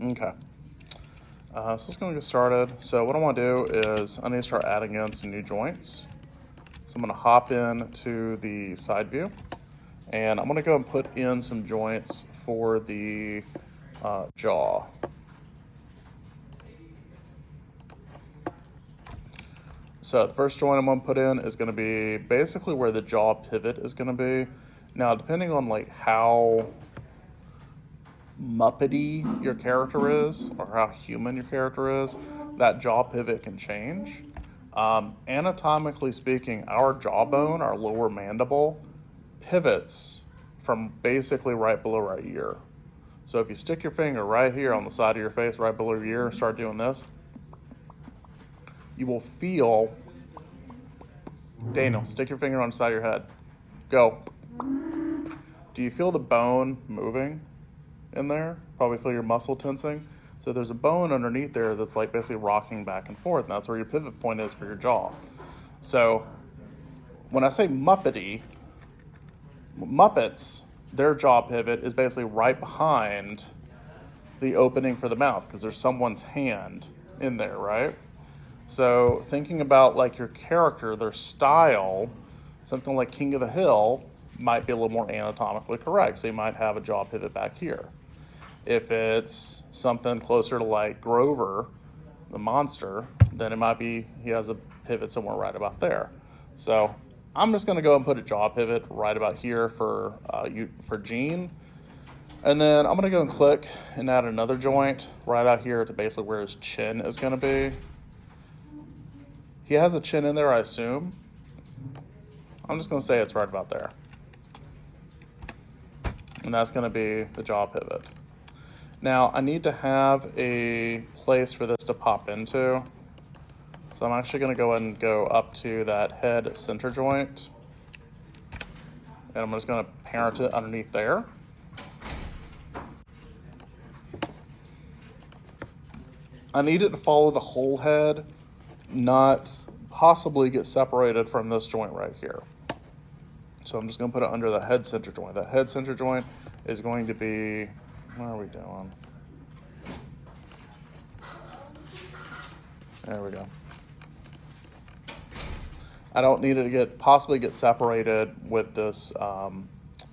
Okay. So let's go and get started. So what I want to do is I need to start adding in some new joints. So I'm going to hop in to the side view, and I'm going to go and put in some joints for the jaw. So the first joint I'm going to put in is going to be basically where the jaw pivot is going to be. Now, depending on like how Muppety your character is or how human your character is, that jaw pivot can change. Anatomically speaking, our jawbone, our lower mandible, pivots from basically right below our ear. So if you stick your finger right here on the side of your face, right below your ear, and start doing this, you will feel. Daniel, stick your finger on the side of your head. Go. Do you feel the bone moving in there? Probably feel your muscle tensing. So there's a bone underneath there that's like basically rocking back and forth, and that's where your pivot point is for your jaw. So when I say Muppety, Muppets, their jaw pivot is basically right behind the opening for the mouth because there's someone's hand in there, right? So thinking about like your character, their style, something like King of the Hill might be a little more anatomically correct. So you might have a jaw pivot back here. If it's something closer to like Grover, the monster, then it might be he has a pivot somewhere right about there. So I'm just going to go and put a jaw pivot right about here for Gene. And then I'm going to go and click and add another joint right out here to basically where his chin is going to be. He has a chin in there, I assume. I'm just going to say it's right about there. And that's going to be the jaw pivot. Now, I need to have a place for this to pop into. So I'm actually going to go ahead and go up to that head center joint. And I'm just going to parent it underneath there. I need it to follow the whole head, not possibly get separated from this joint right here. So I'm just going to put it under the head center joint. That head center joint is going to be, what are we doing? There we go. I don't need it to possibly get separated with this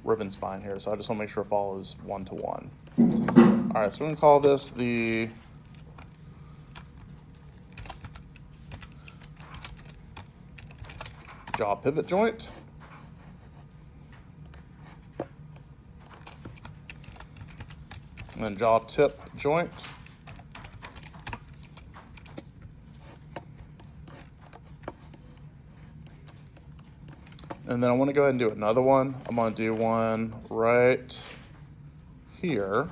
ribbon spine here, so I just want to make sure it follows one to one. All right, so we're going to call this the jaw pivot joint. And then jaw tip joint. And then I want to go ahead and do another one. I'm going to do one right here,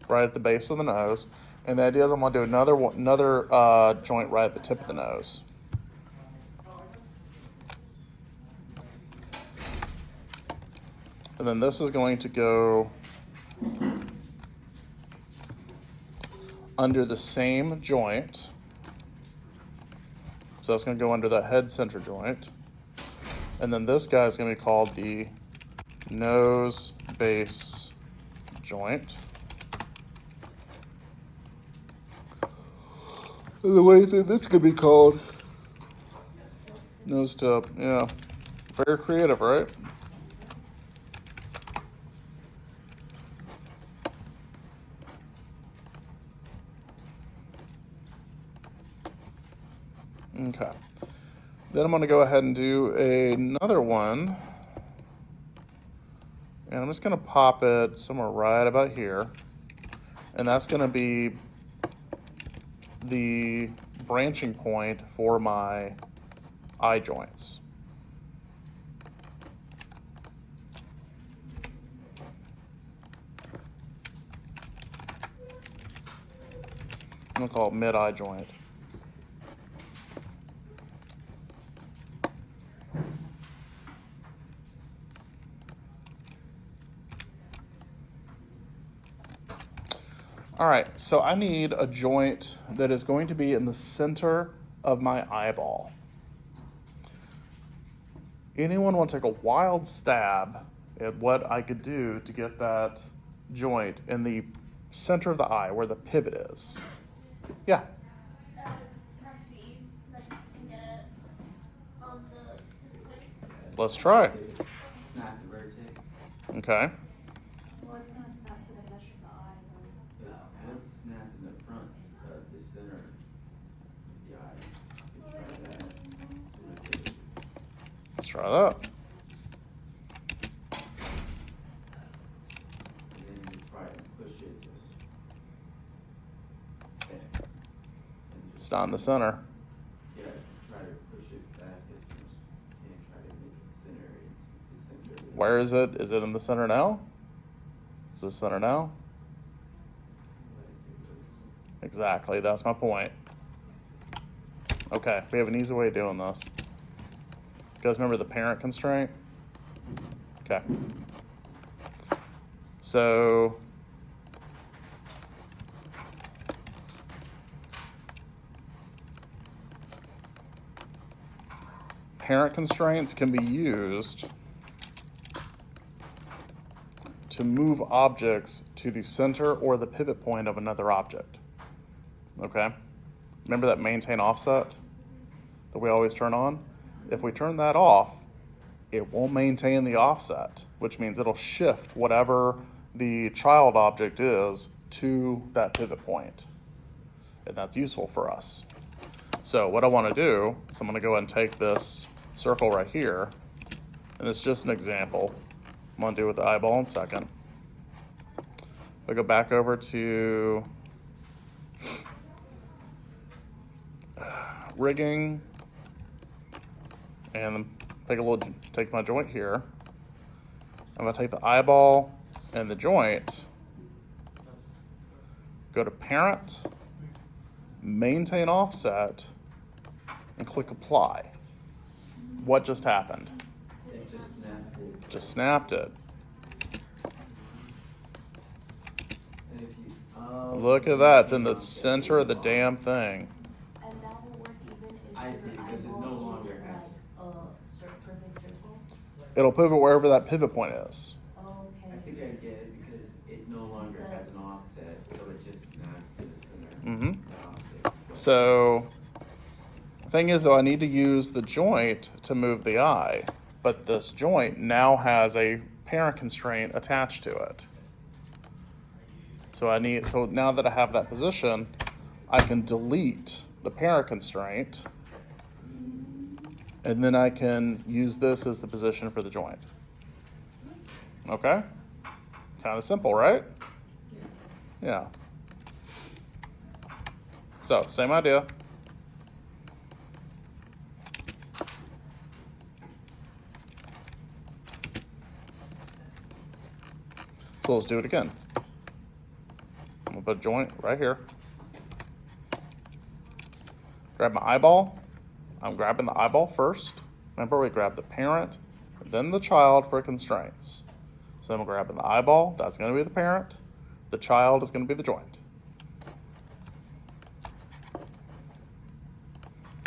right at the base of the nose. And the idea is I'm going to do another joint right at the tip of the nose. And then this is going to go under the same joint. So that's going to go under that head center joint. And then this guy is going to be called the nose base joint. And the way that this could be called nose tip. Yeah. Very creative, right? Okay. Then I'm going to go ahead and do another one. And I'm just going to pop it somewhere right about here. And that's going to be the branching point for my eye joints. I'm going to call it mid-eye joint. All right, so I need a joint that is going to be in the center of my eyeball. Anyone want to take a wild stab at what I could do to get that joint in the center of the eye, where the pivot is. Yeah. It has to be so that you can get it on the. Let's try. Snap the vertex. Okay. Well, it's gonna snap to the mesh of the eye, though. It would snap in the front, the center of the eye. You could try that. See what it is. Let's try that. And then you try and push it just there. And It's just, not in the center. yeah, try to push it back as much and try to make it center the center of the Where is it? Is it in the center now? Is it center now? Exactly. That's my point. Okay. We have an easy way of doing this. You guys remember the parent constraint? Okay. So parent constraints can be used to move objects to the center or the pivot point of another object. Okay? Remember that maintain offset that we always turn on? If we turn that off, it won't maintain the offset, which means it'll shift whatever the child object is to that pivot point. And that's useful for us. So what I want to do is I'm going to go ahead and take this circle right here, and it's just an example. I'm going to do it with the eyeball in a second. I'll go back over to rigging, and take my joint here. I'm going to take the eyeball and the joint, go to parent, maintain offset, and click apply. What just happened? It just snapped it. Just snapped it. And if you, Look at that. It's in the center of the damn thing. And that will work even if I your see, because it no eyeball longer isn't has- like a perfect circle. It'll pivot wherever that pivot point is. Okay. I think I get it because it no longer has an offset, so it just snaps to the center. Mm-hmm. The offset. So, the thing is, though, I need to use the joint to move the eye, but this joint now has a parent constraint attached to it. So now that I have that position, I can delete the parent constraint, and then I can use this as the position for the joint. Okay? Kind of simple, right? Yeah. So, same idea. So let's do it again. I'm gonna put a joint right here. Grab my eyeball. I'm grabbing the eyeball first. Remember, we grab the parent, then the child for constraints. So I'm grabbing the eyeball. That's gonna be the parent. The child is gonna be the joint.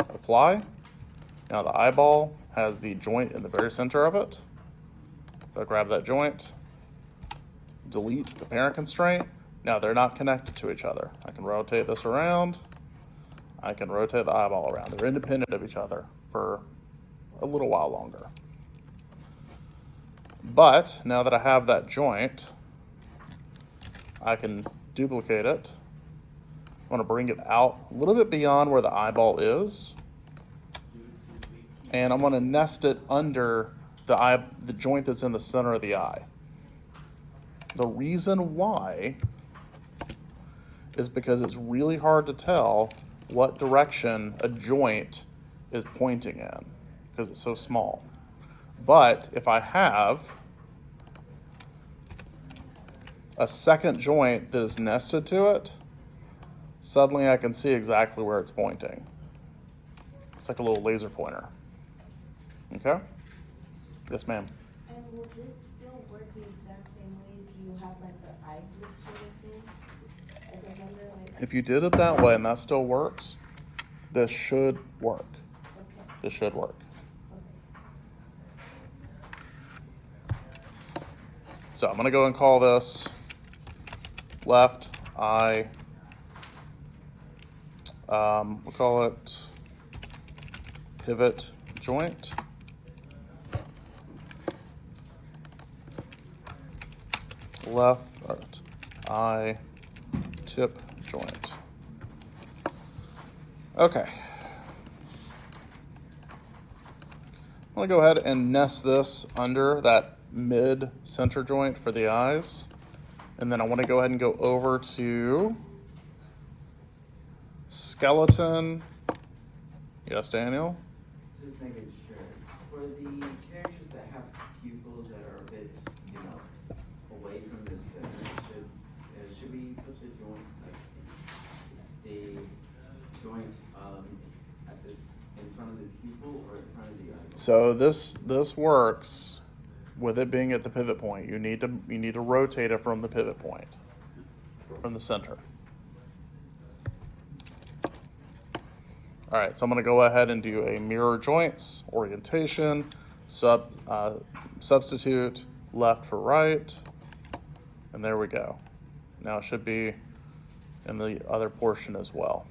Apply. Now the eyeball has the joint in the very center of it. So I grab that joint, delete the parent constraint. Now they're not connected to each other. I can rotate this around. I can rotate the eyeball around. They're independent of each other for a little while longer. But now that I have that joint, I can duplicate it. I want to bring it out a little bit beyond where the eyeball is. And I'm going to nest it under the joint that's in the center of the eye. The reason why is because it's really hard to tell what direction a joint is pointing in because it's so small. But if I have a second joint that is nested to it, suddenly I can see exactly where it's pointing. It's like a little laser pointer. Okay? Yes, ma'am. And will this still work the exact same way if you have like the eye group sort of thing? Like I wonder, like, If you did it that way and that still works, this should work. okay, This should work. okay. So I'm going to go and call this left eye. We'll call it pivot joint. Left eye tip joint. Okay. I'm going to go ahead and nest this under that mid center joint for the eyes. And then I want to go ahead and go over to skeleton. Yes, Daniel? Just making sure. For the characters that have pupils that are a bit, away from the center, should we put the joint, at this in front of the pupil or in front of the eye? So this works with it being at the pivot point. You need to rotate it from the pivot point, from the center. All right, so I'm going to go ahead and do a mirror joints orientation, substitute left for right, and there we go. Now it should be in the other portion as well.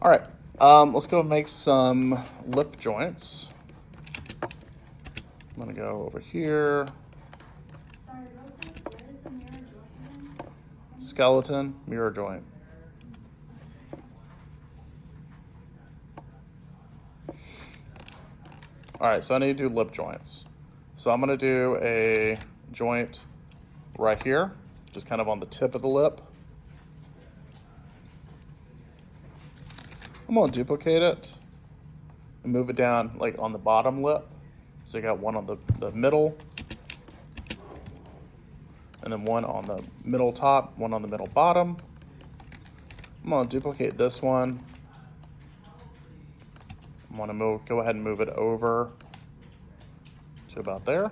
All right, let's go make some lip joints. I'm going to go over here. Sorry, real quick, where is the mirror joint again? Skeleton, mirror joint. All right, so I need to do lip joints. So I'm going to do a joint right here, just kind of on the tip of the lip. I'm going to duplicate it and move it down like on the bottom lip. So you got one on the middle, and then one on the middle top, one on the middle bottom. I'm going to duplicate this one. I'm going to go ahead and move it over to about there.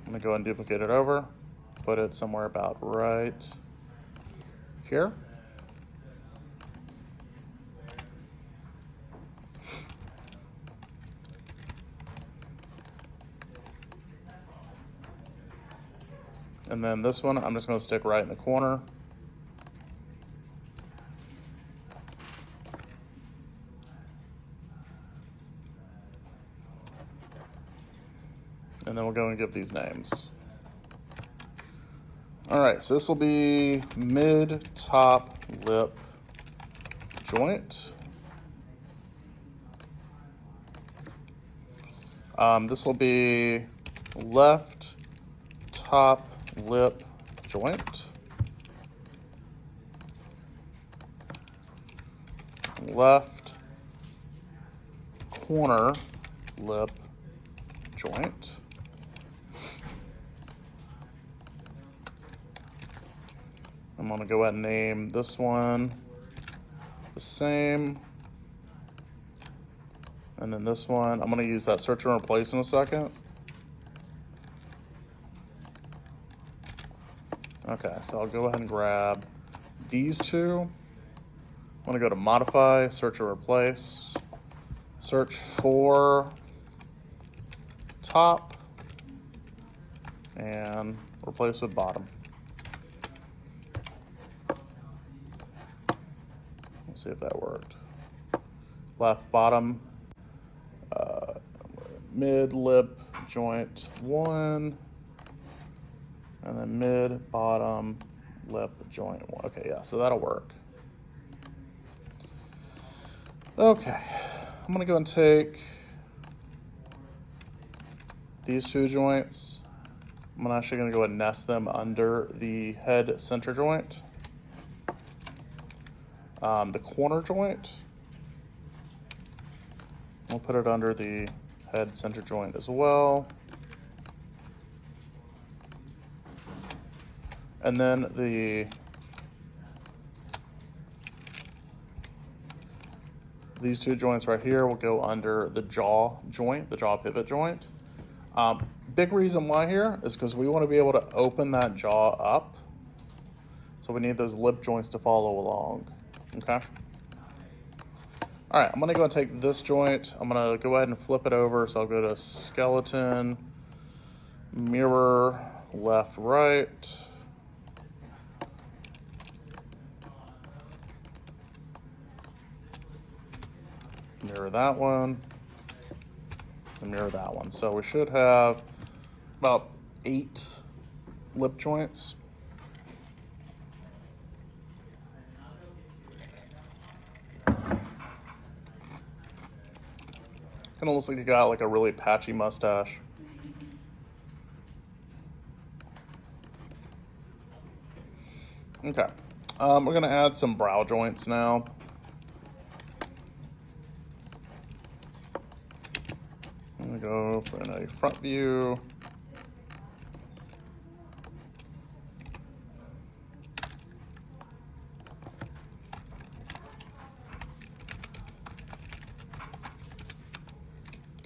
I'm going to go and duplicate it over, put it somewhere about right here. And then this one, I'm just going to stick right in the corner. And then we'll go and give these names. All right, so this will be mid-top lip joint. This will be left top lip joint. Left corner lip joint. I'm going to go ahead and name this one the same. And then this one, I'm going to use that search and replace in a second. Okay, so I'll go ahead and grab these two. I'm going to go to modify, search or replace. Search for top and replace with bottom. Let's see if that worked. Left bottom, mid lip joint 1, and then mid bottom lip joint 1. Okay, yeah, so that'll work. Okay, I'm gonna go and take these two joints. I'm actually gonna go and nest them under the head center joint. The corner joint, we'll put it under the head center joint as well. And then these two joints right here will go under the jaw joint, the jaw pivot joint. Big reason why here is because we want to be able to open that jaw up. So we need those lip joints to follow along, okay? All right, I'm gonna go and take this joint. I'm gonna go ahead and flip it over. So I'll go to skeleton, mirror, left, right. Mirror that one, and mirror that one. So we should have about 8 lip joints. Kind of looks like you got like a really patchy mustache. Okay, we're gonna add some brow joints now. I'm gonna go for a front view.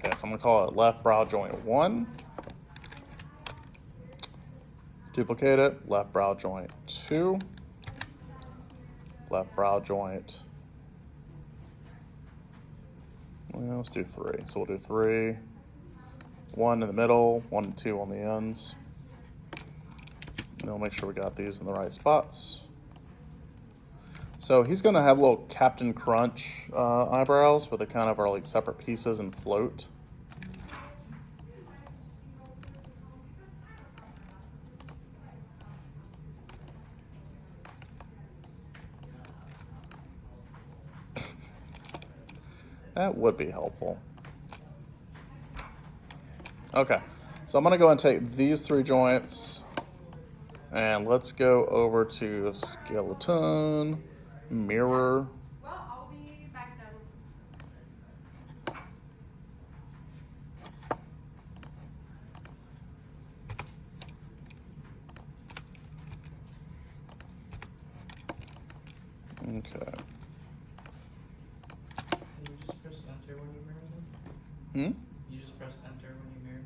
Okay, so I'm gonna call it left brow joint 1. Duplicate it, left brow joint 2. Left brow joint. Well, let's do 3. So we'll do 3. 1 in the middle, 1 and 2 on the ends. And we'll make sure we got these in the right spots. So he's gonna have little Captain Crunch eyebrows, where they kind of are like separate pieces and float. That would be helpful. Okay, so I'm gonna go and take these 3 joints and let's go over to skeleton, mirror. Well, I'll be back down. Okay. You just press enter when you mirror them? Hmm? You just press enter when you mirror?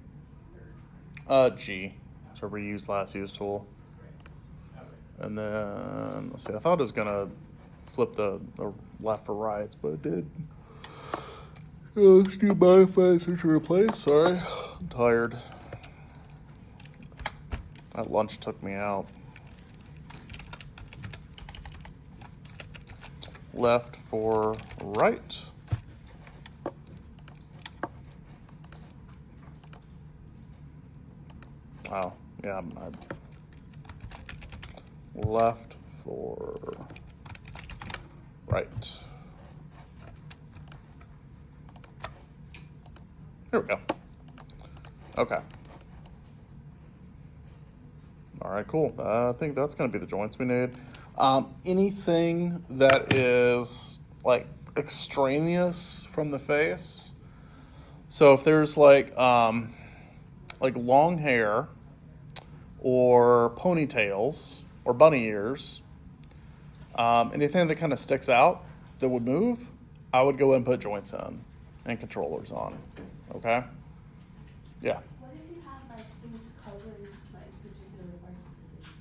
Or... G. So reuse last use tool. Right. Okay. And then, let's see, I thought it was gonna flip the left for right, but it did. Let's do modify search and replace. Sorry, I'm tired. That lunch took me out. Left for right. Oh, yeah, left for right. Here we go. Okay. All right, cool. I think that's going to be the joints we need. Anything that is like extraneous from the face. So if there's like long hair or ponytails or bunny ears, anything that kind of sticks out that would move, I would go and put joints in and controllers on. Okay? Yeah. What if you have like things covering like particular parts of the face?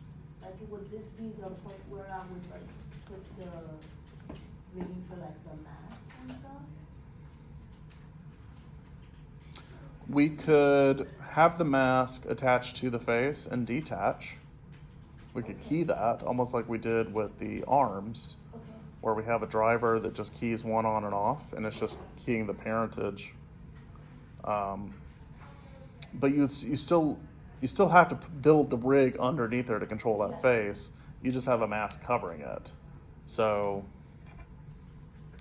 Like would this be the point where I would like put the rigging for like the mask and stuff? We could have the mask attached to the face and detach. We could key that, almost like we did with the arms, Okay. where we have a driver that just keys one on and off, and it's just keying the parentage. But you still have to build the rig underneath there to control that face. You just have a mask covering it. So,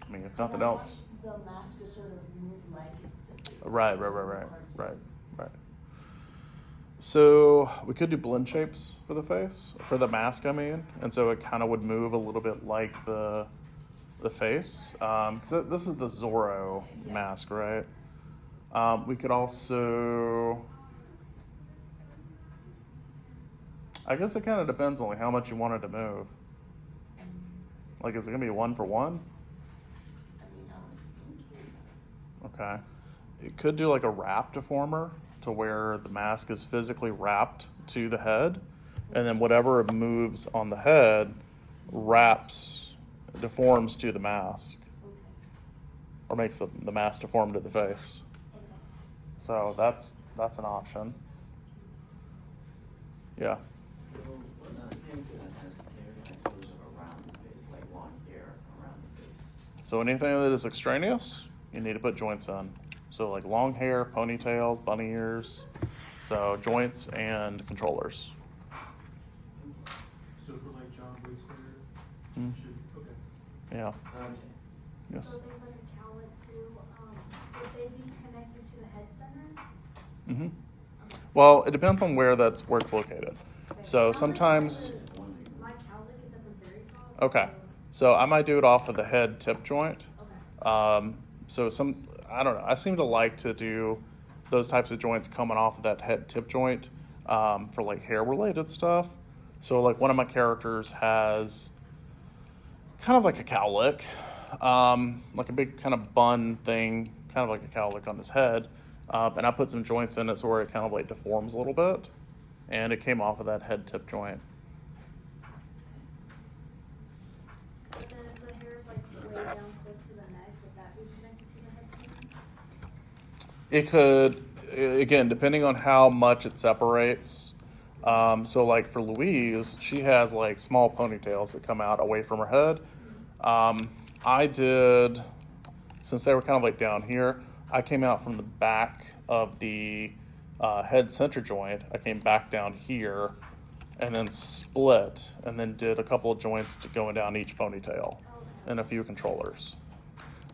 I mean, if nothing And I want else. the mask to sort of move like it's the face. Right. So we could do blend shapes for the face, for the mask, I mean, and so it kind of would move a little bit like the face. Because this is the Zorro mask, right? We could also, I guess it kind of depends on like how much you want it to move. Like, is it gonna be 1 for 1? I mean, I was thinking. Okay. It could do like a wrap deformer to where the mask is physically wrapped to the head, and then whatever moves on the head deforms to the mask. Okay. or makes the mask deform to the face. Okay. So that's an option. Yeah. So what about a character that has hair that goes around the face, like long hair around the face? So anything that is extraneous, you need to put joints in. So like long hair, ponytails, bunny ears. So joints and controllers. So for like John Wick's hair, Hmm. should, okay. Yeah. Okay. Yes. So things like a cowlick too, would they be connected to the head center? Mm-hmm. Well, it depends on where it's located. So sometimes, My cowlick is at the very top. okay. So I might do it off of the head tip joint. Okay. So I don't know. I seem to like to do those types of joints coming off of that head tip joint for like hair related stuff. So like one of my characters has kind of like a cowlick, like a big kind of bun thing, kind of like a cowlick on his head. And I put some joints in it so where it kind of like deforms a little bit. And it came off of that head tip joint. But then if the hair is like way down close to the neck, would that be connected to the head center? It could, again, depending on how much it separates. So like for Louise, she has like small ponytails that come out away from her head. I did, since they were kind of like down here, I came out from the back of the head center joint. I came back down here and then split and then did a couple of joints to going down each ponytail and a few controllers.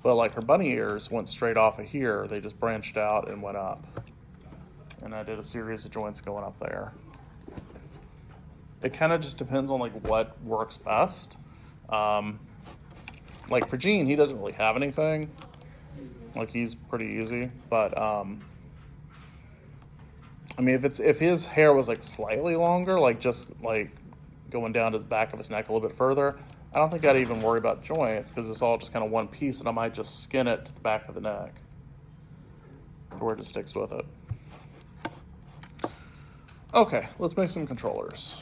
But like her bunny ears went straight off of here. They just branched out and went up. And I did a series of joints going up there. It kind of just depends on like what works best. Like for Gene, he doesn't really have anything. Like he's pretty easy, but I mean, if his hair was like slightly longer, like just like going down to the back of his neck a little bit further, I don't think I'd even worry about joints because it's all just kind of one piece, and I might just skin it to the back of the neck to where it just sticks with it. Okay, let's make some controllers.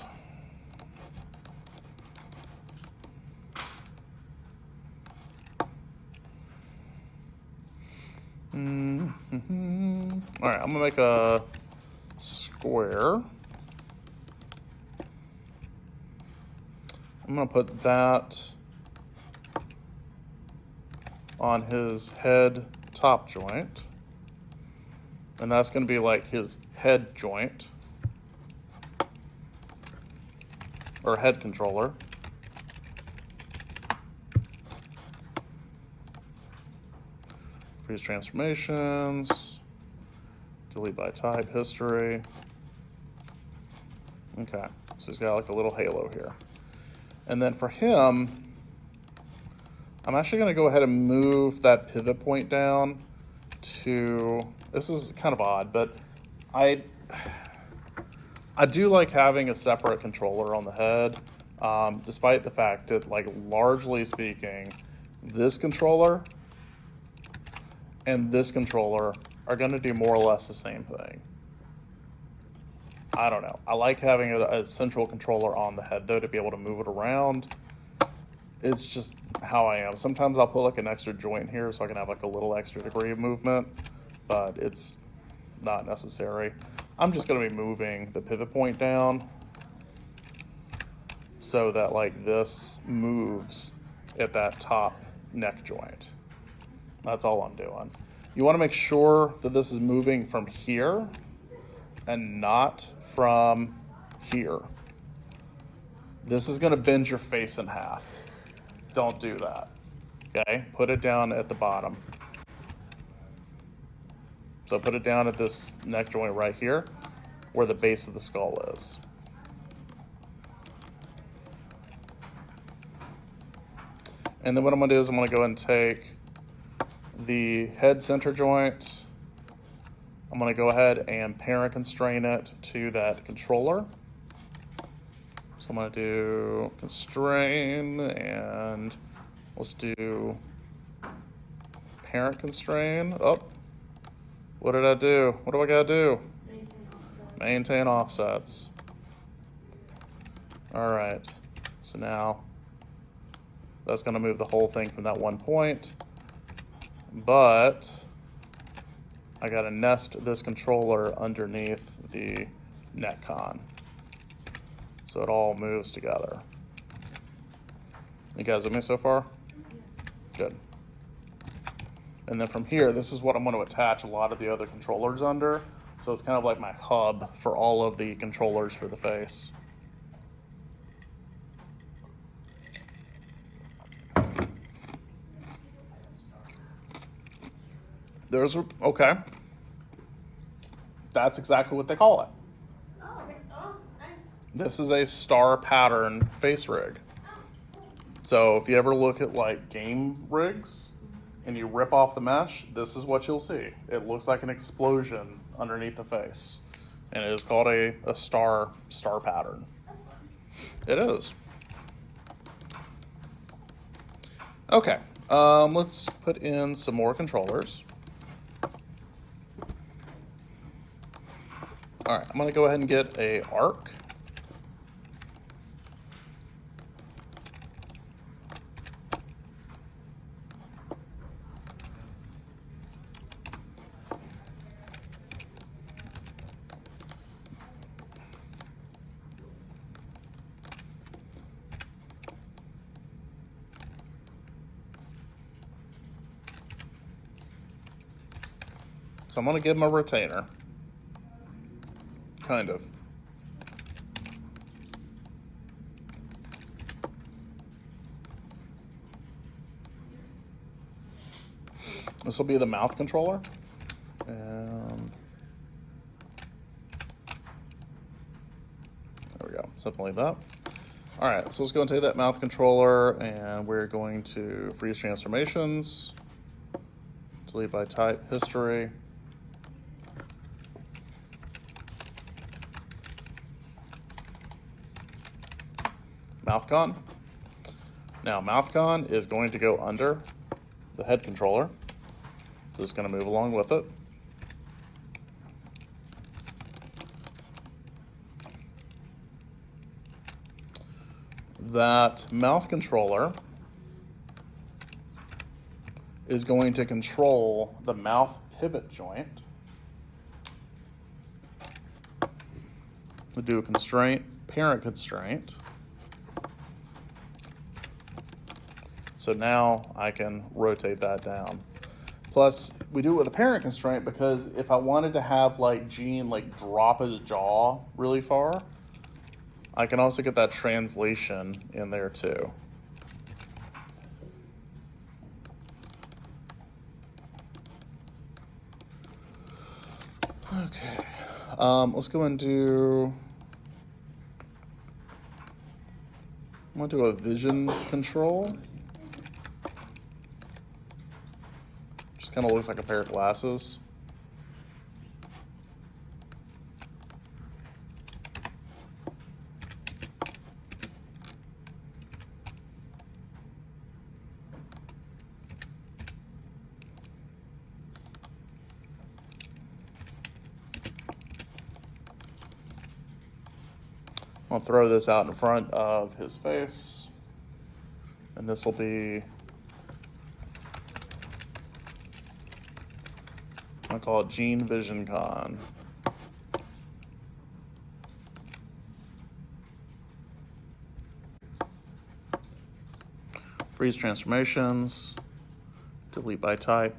All right, I'm gonna make a square. I'm gonna put that on his head top joint, and that's gonna be like his head joint or head controller. Freeze transformations, delete by type, history. Okay, so he's got like a little halo here. And then for him, I'm actually gonna go ahead and move that pivot point down to, this is kind of odd, but I do like having a separate controller on the head, despite the fact that, like, largely speaking, this controller and this controller are going to do more or less the same thing. I don't know. I like having a central controller on the head, though, to be able to move it around. It's just how I am. Sometimes I'll put like an extra joint here so I can have like a little extra degree of movement, but it's not necessary. I'm just going to be moving the pivot point down so that like this moves at that top neck joint. That's all I'm doing. You want to make sure that this is moving from here and not from here. This is going to bend your face in half. Don't do that. Okay? Put it down at the bottom. So put it down at this neck joint right here where the base of the skull is. And then what I'm going to do is I'm going to go ahead and take the head center joint. I'm going to go ahead and parent constrain it to that controller. So I'm going to do constrain, and let's do parent constrain. Oh, what did I do? What do I got to do? Maintain offsets. All right, so now that's going to move the whole thing from that one point but I gotta nest this controller underneath the Netcon, so it all moves together. You guys with me so far? Good. And then from here, this is what I'm going to attach a lot of the other controllers under. So it's kind of like my hub for all of the controllers for the face. Okay. That's exactly what they call it. Oh, okay. Oh, nice. This is a star pattern face rig. So if you ever look at like game rigs and you rip off the mesh, this is what you'll see. It looks like an explosion underneath the face. And it is called a star pattern. It is. Okay, let's put in some more controllers. All right, I'm gonna go ahead and get a arc. So I'm gonna give him a retainer. Kind of. This will be the mouth controller. And there we go, something like that. All right, so let's go and take that mouth controller and we're going to freeze transformations, delete by type, history. MouthCon. Now MouthCon is going to go under the head controller. So it's going to move along with it. That mouth controller is going to control the mouth pivot joint. We'll do a constraint, parent constraint. So now I can rotate that down. Plus, we do it with a parent constraint because if I wanted to have like Gene like drop his jaw really far, I can also get that translation in there too. Okay, let's go and do, I'm gonna do a vision control. Just kind of looks like a pair of glasses. I'll throw this out in front of his face, and this will be, I call it Gene Vision Con. Freeze transformations, delete by type,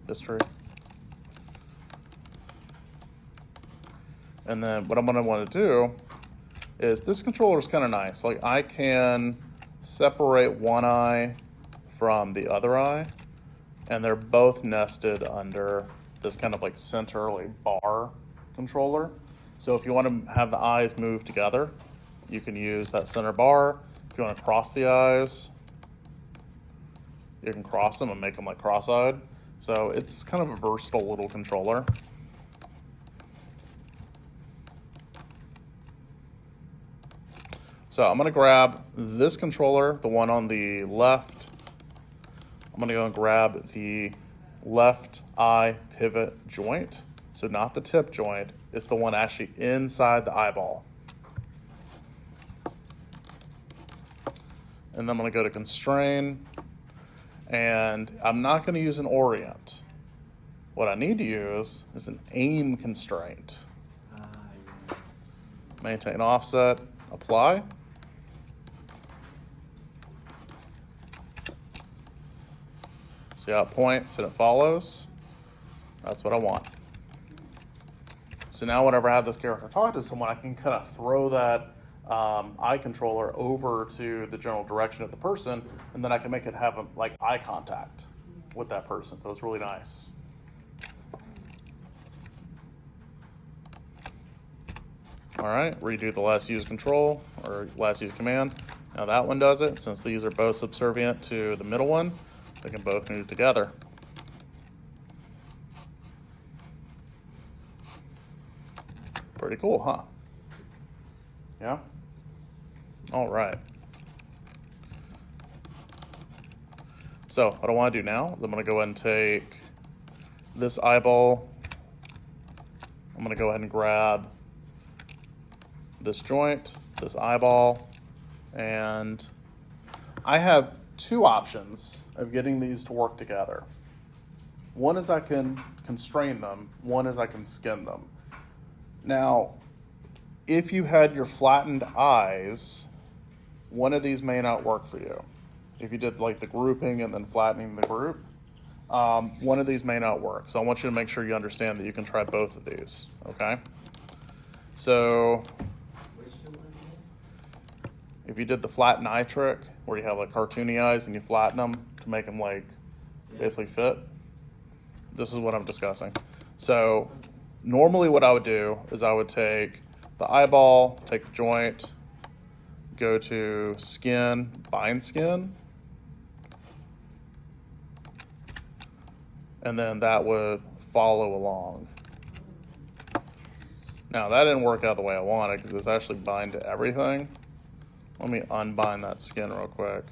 history. And then what I'm gonna wanna do is this controller is kind of nice. Like I can separate one eye from the other eye, and they're both nested under this kind of like centrally bar controller. So if you want to have the eyes move together, you can use that center bar. If you want to cross the eyes, you can cross them and make them like cross-eyed. So it's kind of a versatile little controller. So I'm gonna grab this controller, the one on the left. I'm gonna go and grab the left eye pivot joint. So not the tip joint, it's the one actually inside the eyeball. And then I'm gonna go to constrain. And I'm not going to use an orient. What I need to use is an aim constraint. Yeah. Maintain offset, apply. See how it points and it follows? That's what I want. So now whenever I have this character talk to someone, I can kind of throw that eye controller over to the general direction of the person, and then I can make it have like eye contact with that person. So it's really nice. All right, redo the last use control or last use command. Now that one does it. Since these are both subservient to the middle one, they can both move together. Pretty cool, huh? Yeah? All right. So what I want to do now is I'm going to go ahead and take this eyeball. I'm going to go ahead and grab this joint, this eyeball, and I have two options of getting these to work together. One is I can constrain them, one is I can skin them. Now, if you had your flattened eyes, one of these may not work for you. If you did like the grouping and then flattening the group, one of these may not work. So I want you to make sure you understand that you can try both of these, okay? So Which two ones again? if you did the flattened eye trick, where you have like cartoony eyes and you flatten them to make them like basically fit, this is what I'm discussing. So normally what I would do is I would take the eyeball, take the joint, go to skin, bind skin, and then that would follow along. Now that didn't work out the way I wanted because it's actually bind to everything. Let me unbind that skin real quick.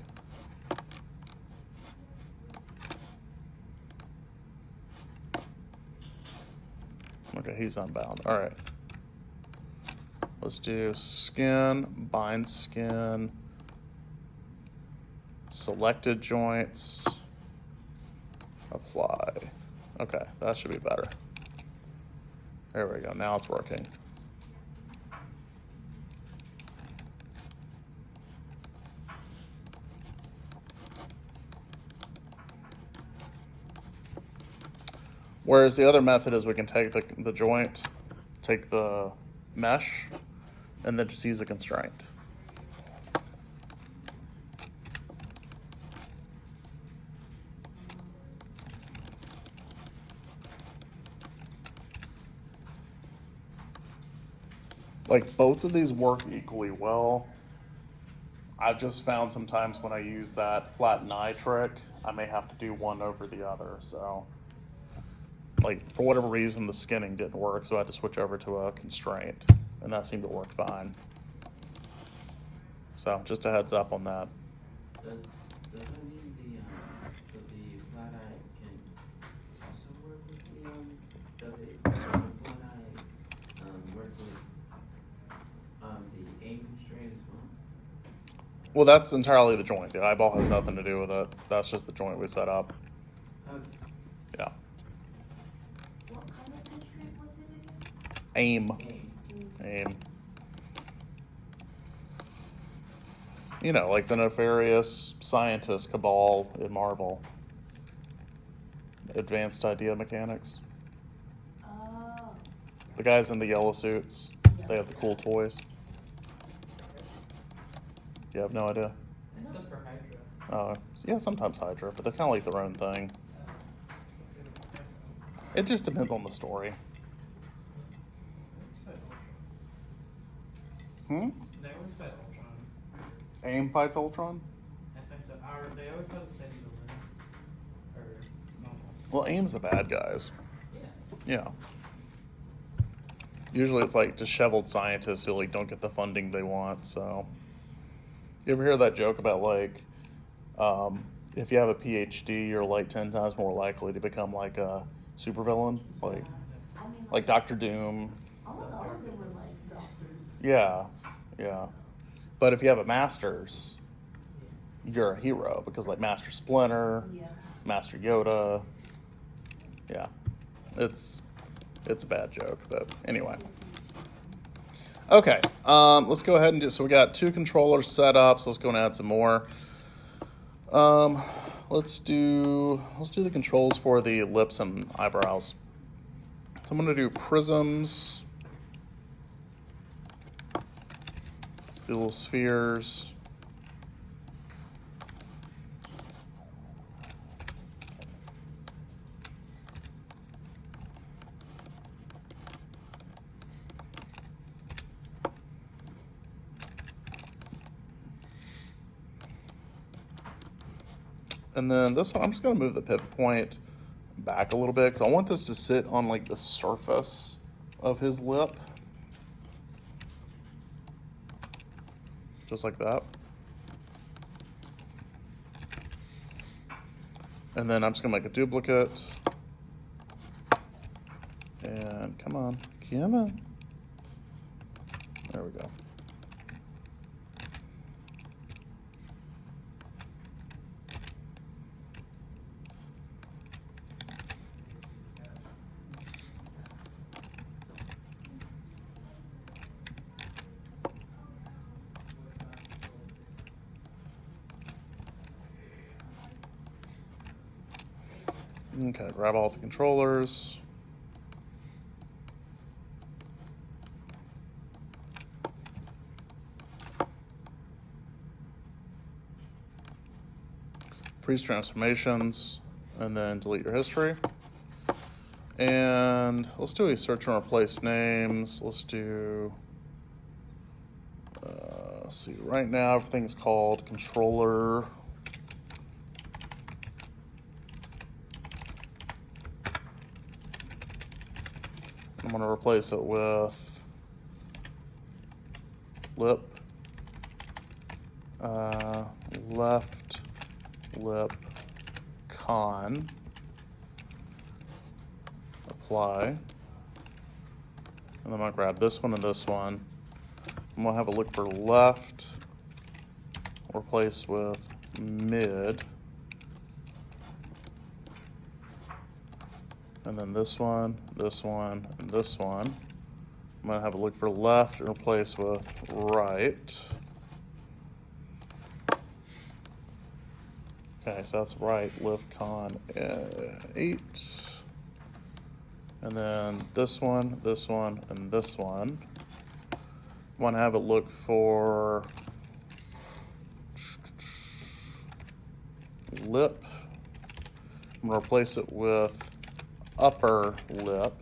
Okay, he's unbound. All right. Let's do skin, bind skin, selected joints, apply. Okay, that should be better. There we go, now it's working. Whereas the other method is we can take the joint, take the mesh, and then just use a constraint. Like both of these work equally well. I've just found sometimes when I use that flatten eye trick, I may have to do one over the other. So like for whatever reason, the skinning didn't work. So I had to switch over to a constraint and that seemed to work fine. So just a heads up on that. Does that mean so the flat eye can also work with the flat eye work with the aim constraint as well? Well, that's entirely the joint. The eyeball has nothing to do with it. That's just the joint we set up. Okay. Yeah. What kind of constraint was it again? Aim. Aim. Aim. You know, like the nefarious scientist cabal in Marvel. Advanced Idea Mechanics. Oh. The guys in the yellow suits. They have the cool toys. You have no idea? Except for Hydra. Yeah, sometimes Hydra, but they're kind of like their own thing. It just depends on the story. Hmm? They always fight Ultron. AIM fights Ultron? I think so. Or they always have the same villain. Or normal. Well, AIM's the bad guys. Yeah. Yeah. Usually it's like disheveled scientists who like don't get the funding they want, so. You ever hear that joke about like, if you have a PhD, you're like 10 times more likely to become like a supervillain? Like I mean, like Dr. Doom. almost all of them were like doctors. Yeah, yeah. But if you have a master's, you're a hero, because like Master Splinter, Yeah. Master Yoda, yeah, it's a bad joke, but anyway. Okay, let's go ahead and do, so we got 2 controllers set up, so let's go and add some more. Let's do the controls for the lips and eyebrows. So I'm gonna do prisms, do little spheres. And then this one, I'm just gonna move the pivot point back a little bit because I want this to sit on like the surface of his lip. Just like that. And then I'm just gonna make a duplicate. And come on. There we go. Okay, grab all the controllers. Freeze transformations, and then delete your history. And let's do a search and replace names. Let's do, let's see, right now everything's called controller. I'm gonna replace it with lip, left lip con, apply, and I'm gonna grab this one and this one. I'm gonna have a look for left, replace with mid, and then this one, and this one. I'm gonna have a look for left and replace with right. Okay, so that's right, lift con 8. And then this one, and this one. I wanna have it look for lip. I'm gonna replace it with upper lip.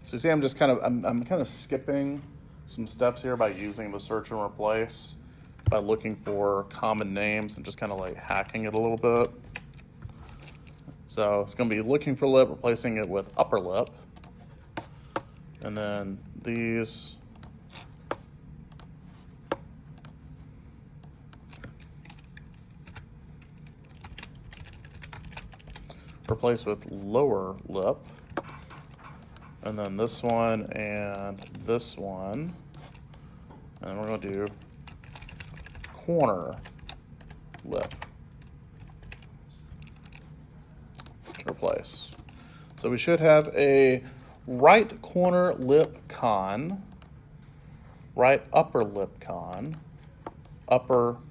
So you see, I'm kind of skipping some steps here by using the search and replace, by looking for common names and just kind of like hacking it a little bit. So it's gonna be looking for lip, replacing it with upper lip. And then these. Replace with lower lip. And then this one and this one. And we're gonna do corner lip. Replace. So we should have a right corner lip con, right upper lip con,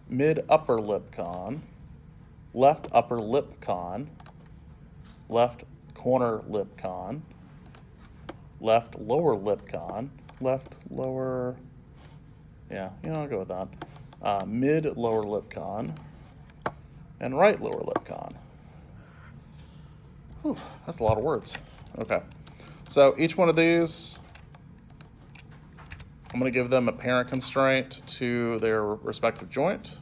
mid upper lip con, left upper lip con, left corner lip con, left lower lip con, left lower, yeah, I'll go with that. Mid lower lip con, and right lower lip con. Whew, that's a lot of words. Okay, so each one of these, I'm going to give them a parent constraint to their respective joint.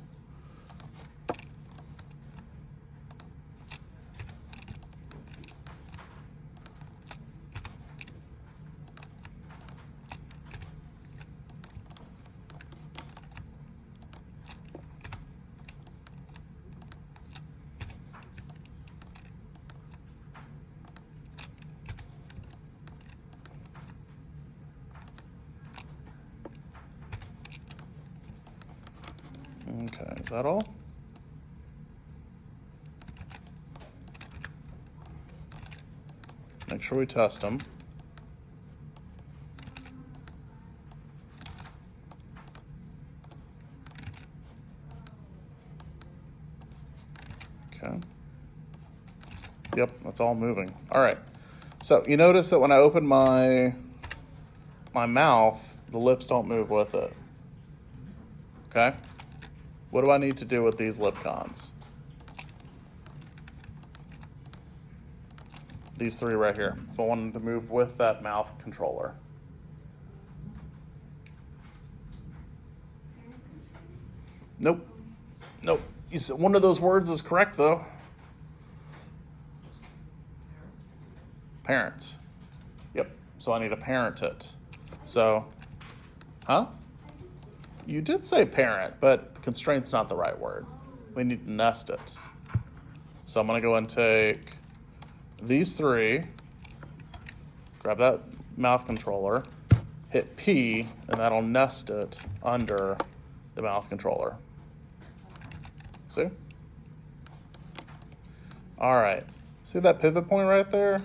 Okay, is that all? sure we test them. Okay. Yep, that's all moving. All right. So you notice that when I open my mouth, the lips don't move with it. Okay? What do I need to do with these lip cons? These three right here. If I want them to move with that mouth controller. Nope. Nope. You said one of those words is correct though. Parent. Yep. So I need to parent it. So, huh? You did say parent, but constraint's not the right word. We need to nest it. So I'm going to go and take these three, grab that mouth controller, hit P, and that'll nest it under the mouth controller. See? All right. See that pivot point right there?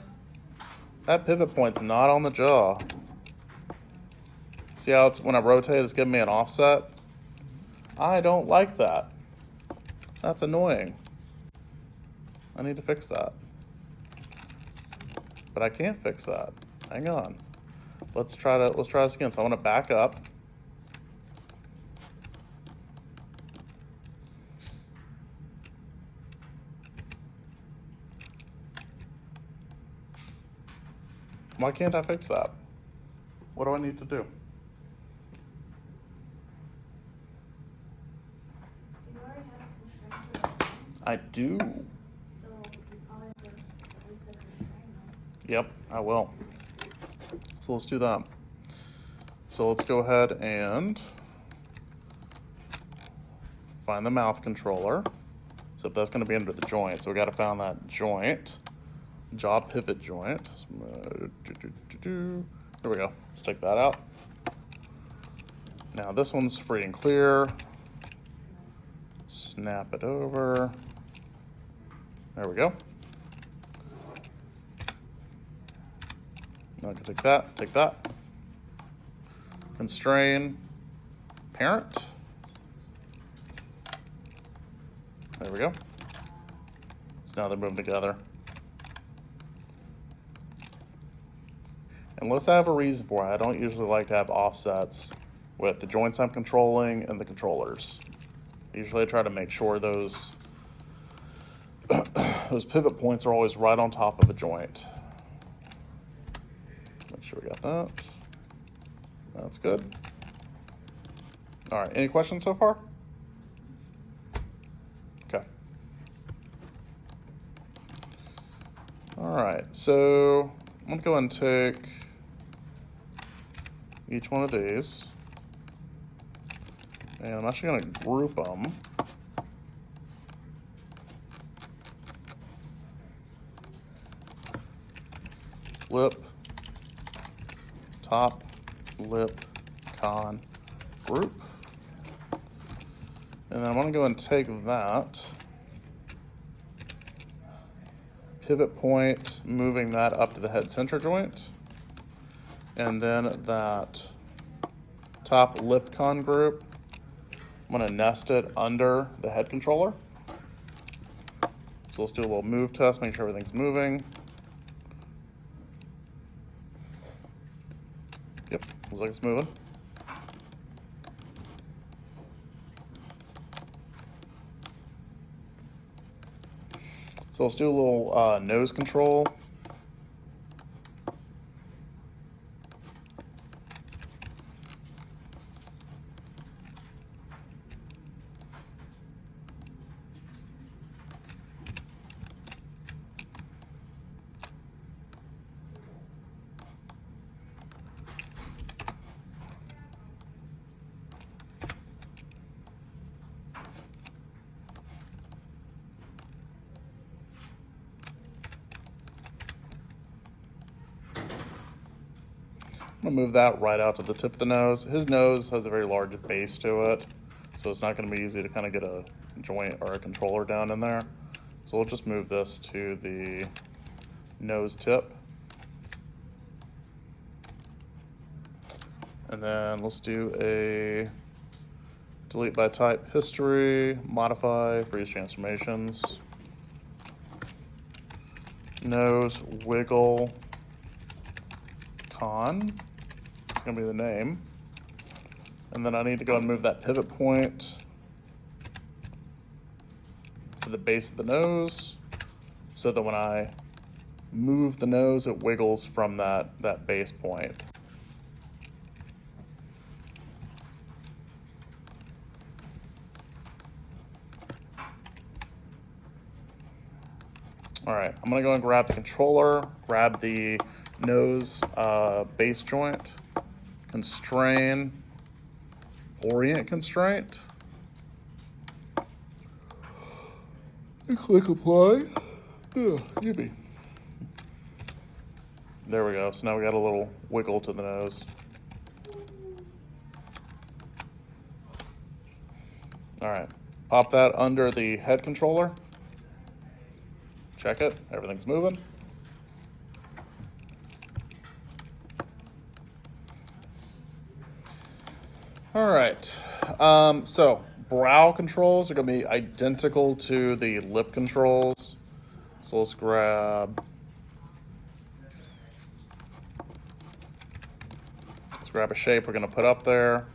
That pivot point's not on the jaw. See how it's when I rotate, it's giving me an offset? I don't like that. That's annoying. I need to fix that. But I can't fix that. Hang on. Let's try this again. So I want to back up. Why can't I fix that? What do I need to do? Do you already have constraints for that? I do. So you probably have to delete the constraint. Yep, I will. So let's do that. So let's go ahead and find the mouth controller. So that's going to be under the joint. So we got to find that joint, jaw pivot joint. There we go. Let's take that out. Now this one's free and clear. Snap it over. There we go. Now I can take that. Constrain parent. There we go. So now they're moving together. Unless I have a reason for it, I don't usually like to have offsets with the joints I'm controlling and the controllers. Usually I try to make sure those pivot points are always right on top of the joint. Make sure we got that. That's good. All right, any questions so far? Okay. All right, so I'm gonna go and take each one of these, and I'm actually gonna group them. Lip, top, lip, con, group. And then I'm gonna go and take that pivot point, moving that up to the head center joint. And then that top lip con group, I'm gonna nest it under the head controller. So let's do a little move test, make sure everything's moving. Yep, looks like it's moving. So let's do a little nose control. I'm gonna move that right out to the tip of the nose. His nose has a very large base to it, so it's not gonna be easy to kind of get a joint or a controller down in there. So we'll just move this to the nose tip. And then let's do a delete by type history, modify, freeze transformations, nose, wiggle, con. It's gonna be the name. And then I need to go and move that pivot point to the base of the nose so that when I move the nose, it wiggles from that base point. All right, I'm gonna go and grab the controller, grab the nose base joint, constrain, orient constraint, and click apply. Yippee. There we go. So now we got a little wiggle to the nose. All right, pop that under the head controller. Check it, everything's moving. All right, so brow controls are gonna be identical to the lip controls. So let's grab a shape we're gonna put up there.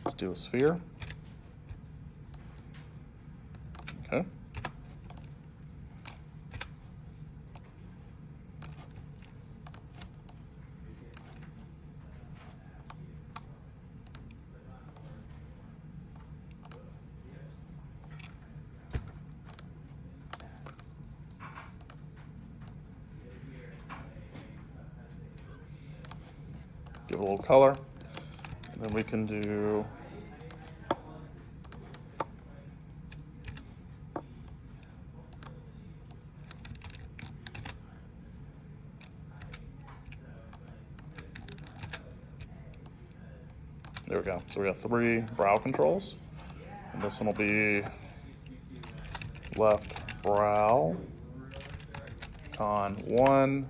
Let's do a sphere. Okay. Give it a little color. And then we can do there we go. So we got 3 brow controls. And this one will be left brow, con 1,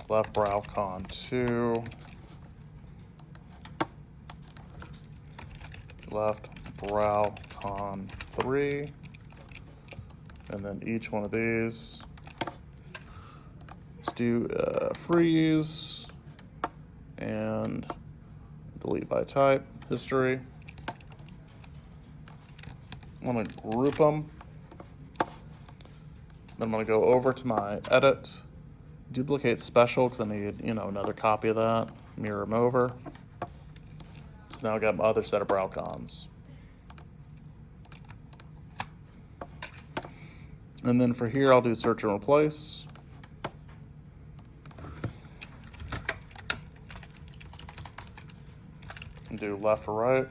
left brow, con 2, left brow, con 3, and then each one of these. Let's do freeze and delete by type, history. I'm gonna group them. Then I'm gonna go over to my edit, duplicate special because I need, another copy of that, mirror them over. So now I got my other set of brow cons. And then for here, I'll do search and replace. And do left or right.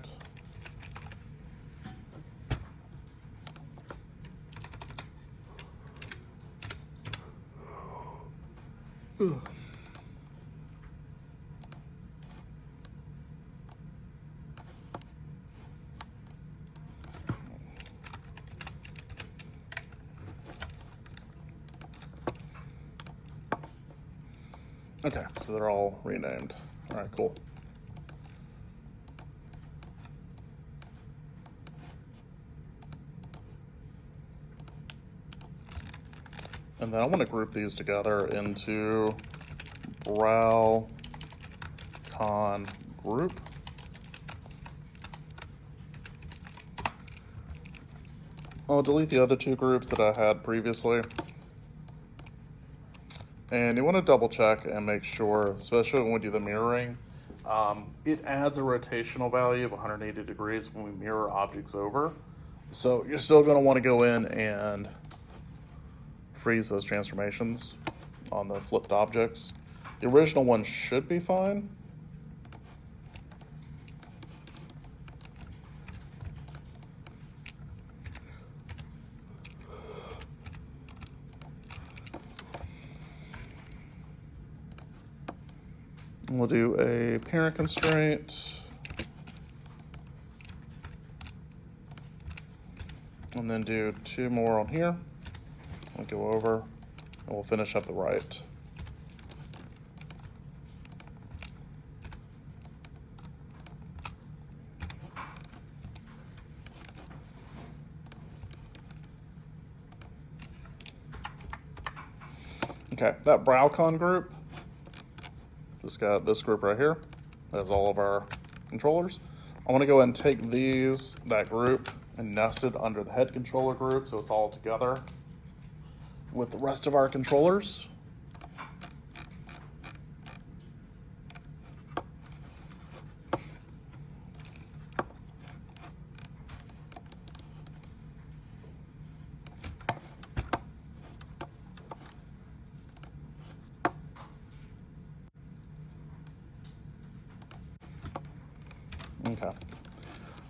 Okay, so they're all renamed. All right, cool. And then I want to group these together into brow con group. I'll delete the other 2 groups that I had previously. And you want to double check and make sure, especially when we do the mirroring, it adds a rotational value of 180 degrees when we mirror objects over. So you're still going to want to go in and freeze those transformations on the flipped objects. The original one should be fine. And we'll do a parent constraint. And then do 2 more on here. We'll go over and we'll finish up the right. Okay, that BrowCon group, just got this group right here. That's all of our controllers. I want to go ahead and take that group, and nest it under the head controller group so it's all together with the rest of our controllers. Okay.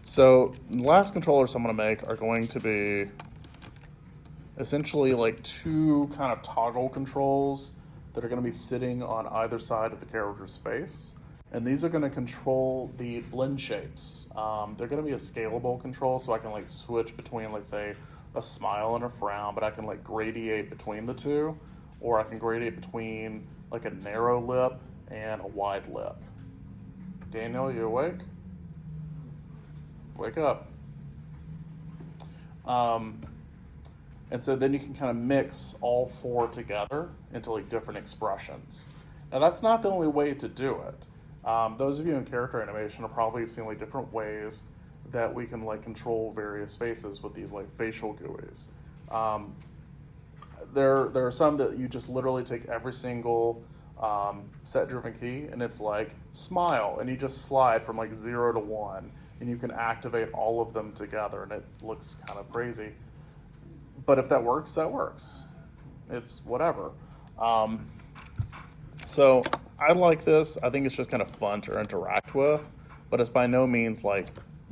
So the last controllers I'm going to make are going to be essentially like 2 kind of toggle controls that are going to be sitting on either side of the character's face. And these are going to control the blend shapes. They're going to be a scalable control, so I can like switch between, like, say, a smile and a frown, but I can like gradiate between the two, or I can gradiate between like a narrow lip and a wide lip. Daniel, you awake? Wake up. And so then you can kind of mix all 4 together into like different expressions. Now that's not the only way to do it. Those of you in character animation have probably seen like different ways that we can like control various faces with these like facial GUIs. There are some that you just literally take every single set-driven key and it's like smile, and you just slide from like 0 to 1, and you can activate all of them together, and it looks kind of crazy. But if that works, that works. It's whatever. So I like this. I think it's just kind of fun to interact with, but it's by no means like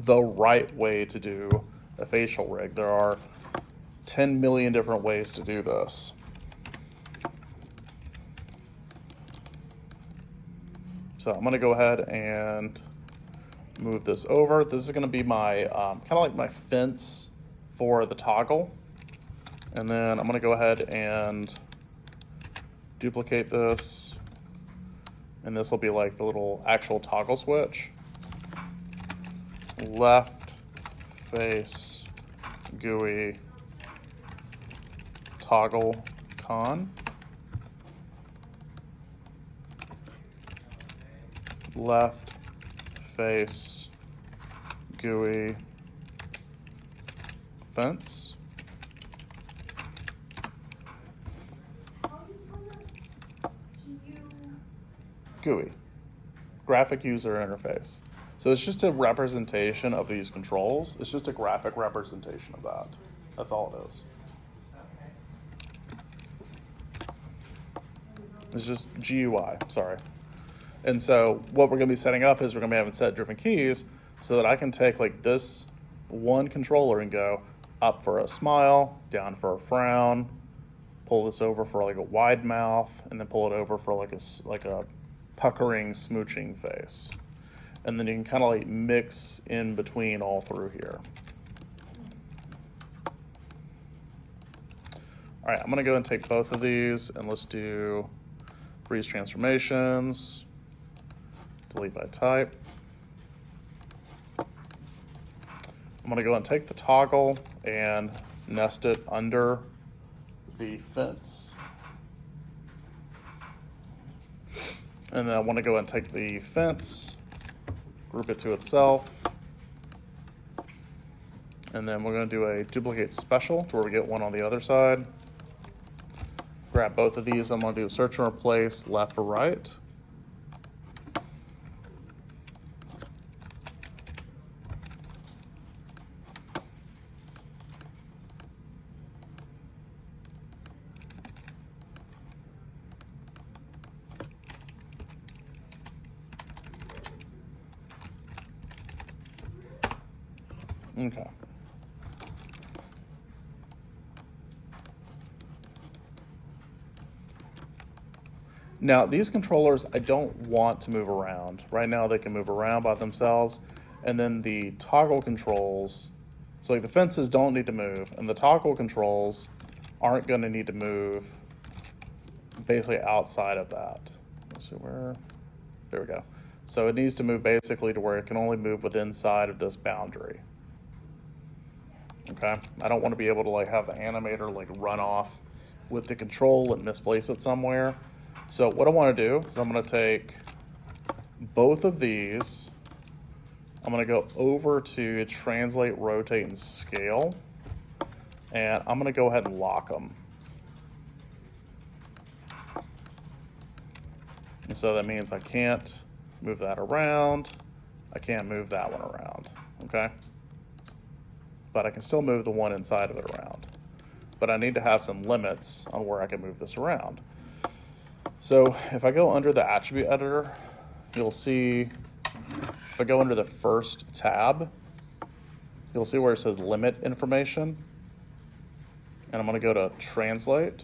the right way to do a facial rig. There are 10 million different ways to do this. So I'm gonna go ahead and move this over. This is gonna be my, kind of like my fence for the toggle. And then I'm gonna go ahead and duplicate this. And this will be like the little actual toggle switch. Left face GUI toggle con. Left face GUI fence. GUI, graphic user interface. So it's just a representation of these controls. It's just a graphic representation of that. That's all it is. It's just GUI, sorry. And so what we're gonna be setting up is we're gonna be having set-driven keys so that I can take like this one controller and go up for a smile, down for a frown, pull this over for like a wide mouth, and then pull it over for like a puckering, smooching face. And then you can kind of like mix in between all through here. All right, I'm gonna go and take both of these and let's do freeze transformations, delete by type. I'm gonna go and take the toggle and nest it under the fence. And then I want to go and take the fence, group it to itself, and then we're going to do a duplicate special to where we get one on the other side. Grab both of these. I'm going to do search and replace left or right. Okay. Now, these controllers, I don't want to move around. Right now, they can move around by themselves. And then the toggle controls, So like the fences don't need to move, and the toggle controls aren't going to need to move basically outside of that. Let's see where, there we go. So it needs to move basically to where it can only move within inside of this boundary. Okay, I don't want to be able to like have the animator like run off with the control and misplace it somewhere. So what I want to do is I'm going to take both of these. I'm going to go over to translate, rotate, and scale. And I'm going to go ahead and lock them. And so that means I can't move that around. I can't move that one around, okay? But I can still move the one inside of it around. But I need to have some limits on where I can move this around. So if I go under the attribute editor, you'll see, if I go under the first tab, you'll see where it says limit information. And I'm gonna go to translate.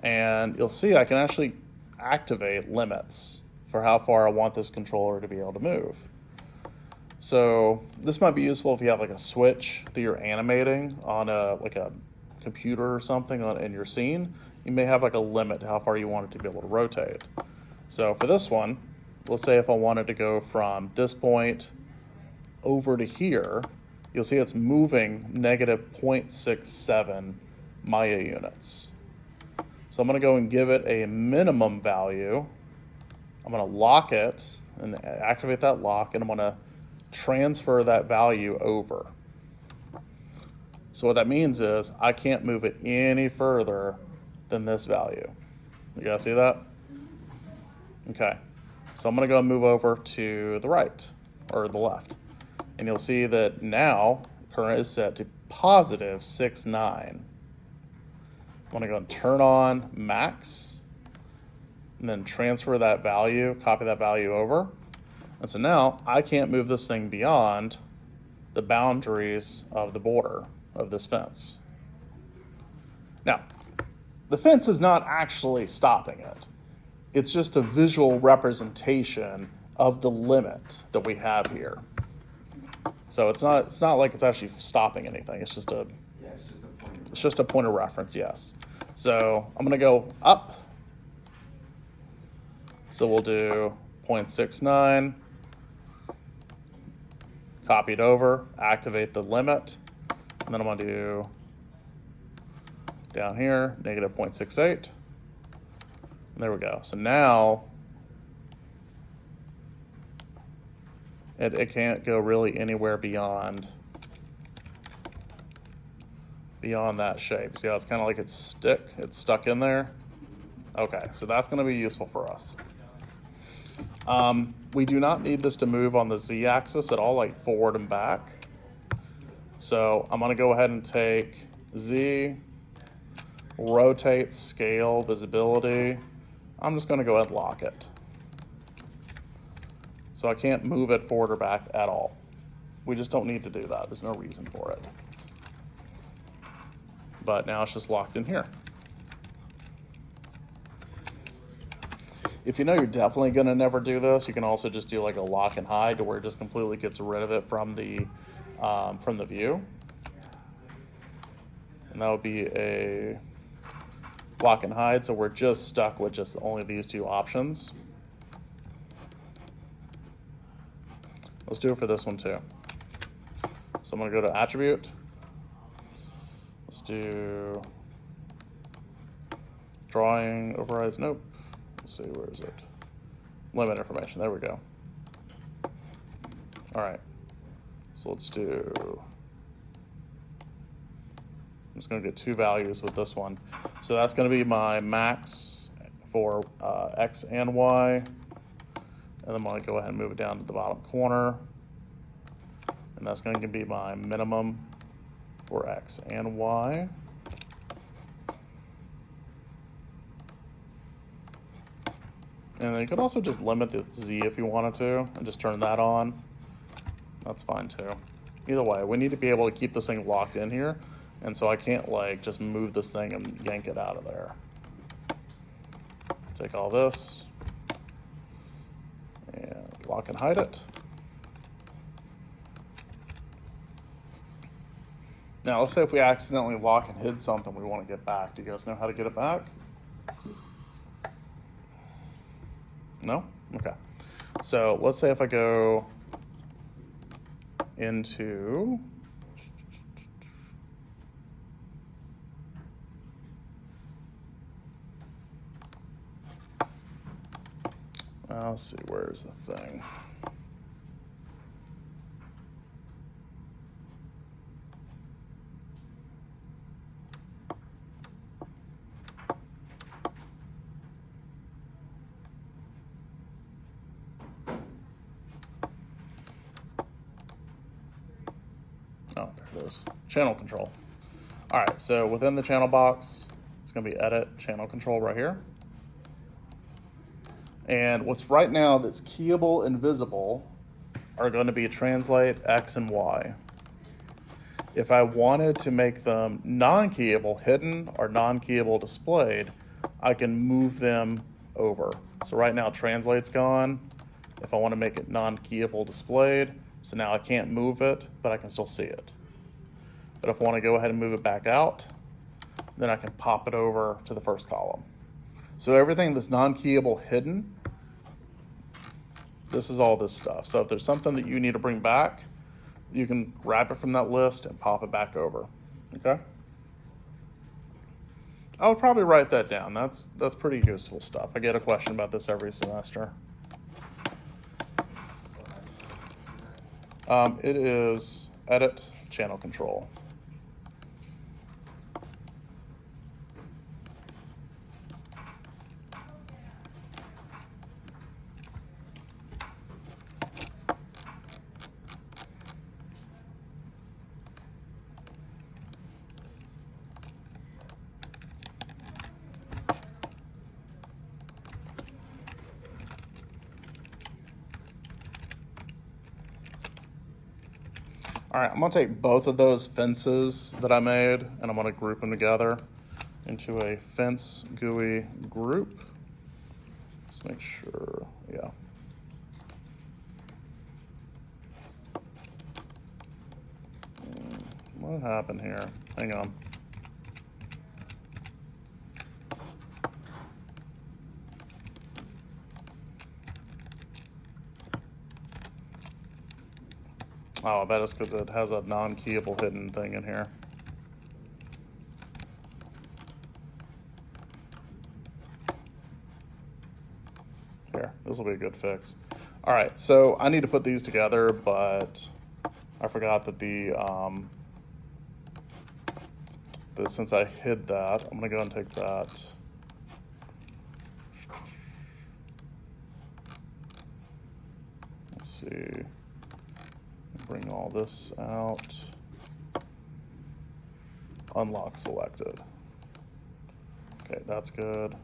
And you'll see I can actually activate limits for how far I want this controller to be able to move. So this might be useful if you have like a switch that you're animating on a computer or something in your scene. You may have like a limit to how far you want it to be able to rotate. So for this one, let's say if I wanted to go from this point over to here, you'll see it's moving negative 0.67 Maya units. So I'm going to go and give it a minimum value. I'm going to lock it and activate that lock, and I'm going to transfer that value over. So what that means is I can't move it any further than this value. You guys see that? Okay. So I'm going to go and move over to the right or the left. And you'll see that now current is set to positive 6.9. I'm gonna go and turn on max and then transfer that value, copy that value over. And so now I can't move this thing beyond the boundaries of the border of this fence. Now, the fence is not actually stopping it. It's just a visual representation of the limit that we have here. So it's not like it's actually stopping anything. It's just a It's just a point of reference, yes. So I'm gonna go up. So we'll do 0.69, copy it over, activate the limit, and then I'm gonna do down here, negative 0.68. And there we go. So now it can't go really anywhere beyond that shape. See how it's kind of like it's stuck in there? Okay, so that's gonna be useful for us. We do not need this to move on the Z-axis at all, like forward and back. So I'm gonna go ahead and take Z, rotate, scale, visibility. I'm just gonna go ahead and lock it. So I can't move it forward or back at all. We just don't need to do that. There's no reason for it. But now it's just locked in here. If you know you're definitely gonna never do this, you can also just do like a lock and hide to where it just completely gets rid of it from the view. And that would be a lock and hide, so we're just stuck with just only these two options. Let's do it for this one too. So I'm gonna go to attribute. Let's do drawing overrides, nope. Let's see, where is it? Limit information, there we go. All right, so let's do, I'm just gonna get two values with this one. So that's gonna be my max for X and Y. And then I'm gonna go ahead and move it down to the bottom corner. And that's gonna be my minimum for X and Y. And then you could also just limit the Z if you wanted to and just turn that on. That's fine too. Either way, we need to be able to keep this thing locked in here. And so I can't like just move this thing and yank it out of there. Take all this and lock and hide it. Now, let's say if we accidentally lock and hid something we want to get back. Do you guys know how to get it back? No? Okay. So let's say if I go into let's see, where's the thing? Oh, there it is. Channel control. All right, so within the channel box, it's going to be edit channel control right here. And what's right now that's keyable and visible are going to be translate X and Y. If I wanted to make them non-keyable hidden or non-keyable displayed, I can move them over. So right now translate's gone. If I want to make it non-keyable displayed, so now I can't move it, but I can still see it. But if I want to go ahead and move it back out, then I can pop it over to the first column. So everything that's non-keyable hidden, this is all this stuff. So if there's something that you need to bring back, you can grab it from that list and pop it back over, okay? I would probably write that down. That's pretty useful stuff. I get a question about this every semester. It is edit channel control. All right, I'm gonna take both of those fences that I made and I'm gonna group them together into a fence GUI group. Let's make sure, yeah. What happened here? Hang on. Oh, I bet it's because it has a non-keyable hidden thing in here. Here, this will be a good fix. All right, so I need to put these together, but I forgot that that since I hid that, I'm gonna go and take that. Let's see. Bring all this out. Unlock selected. Okay, that's good.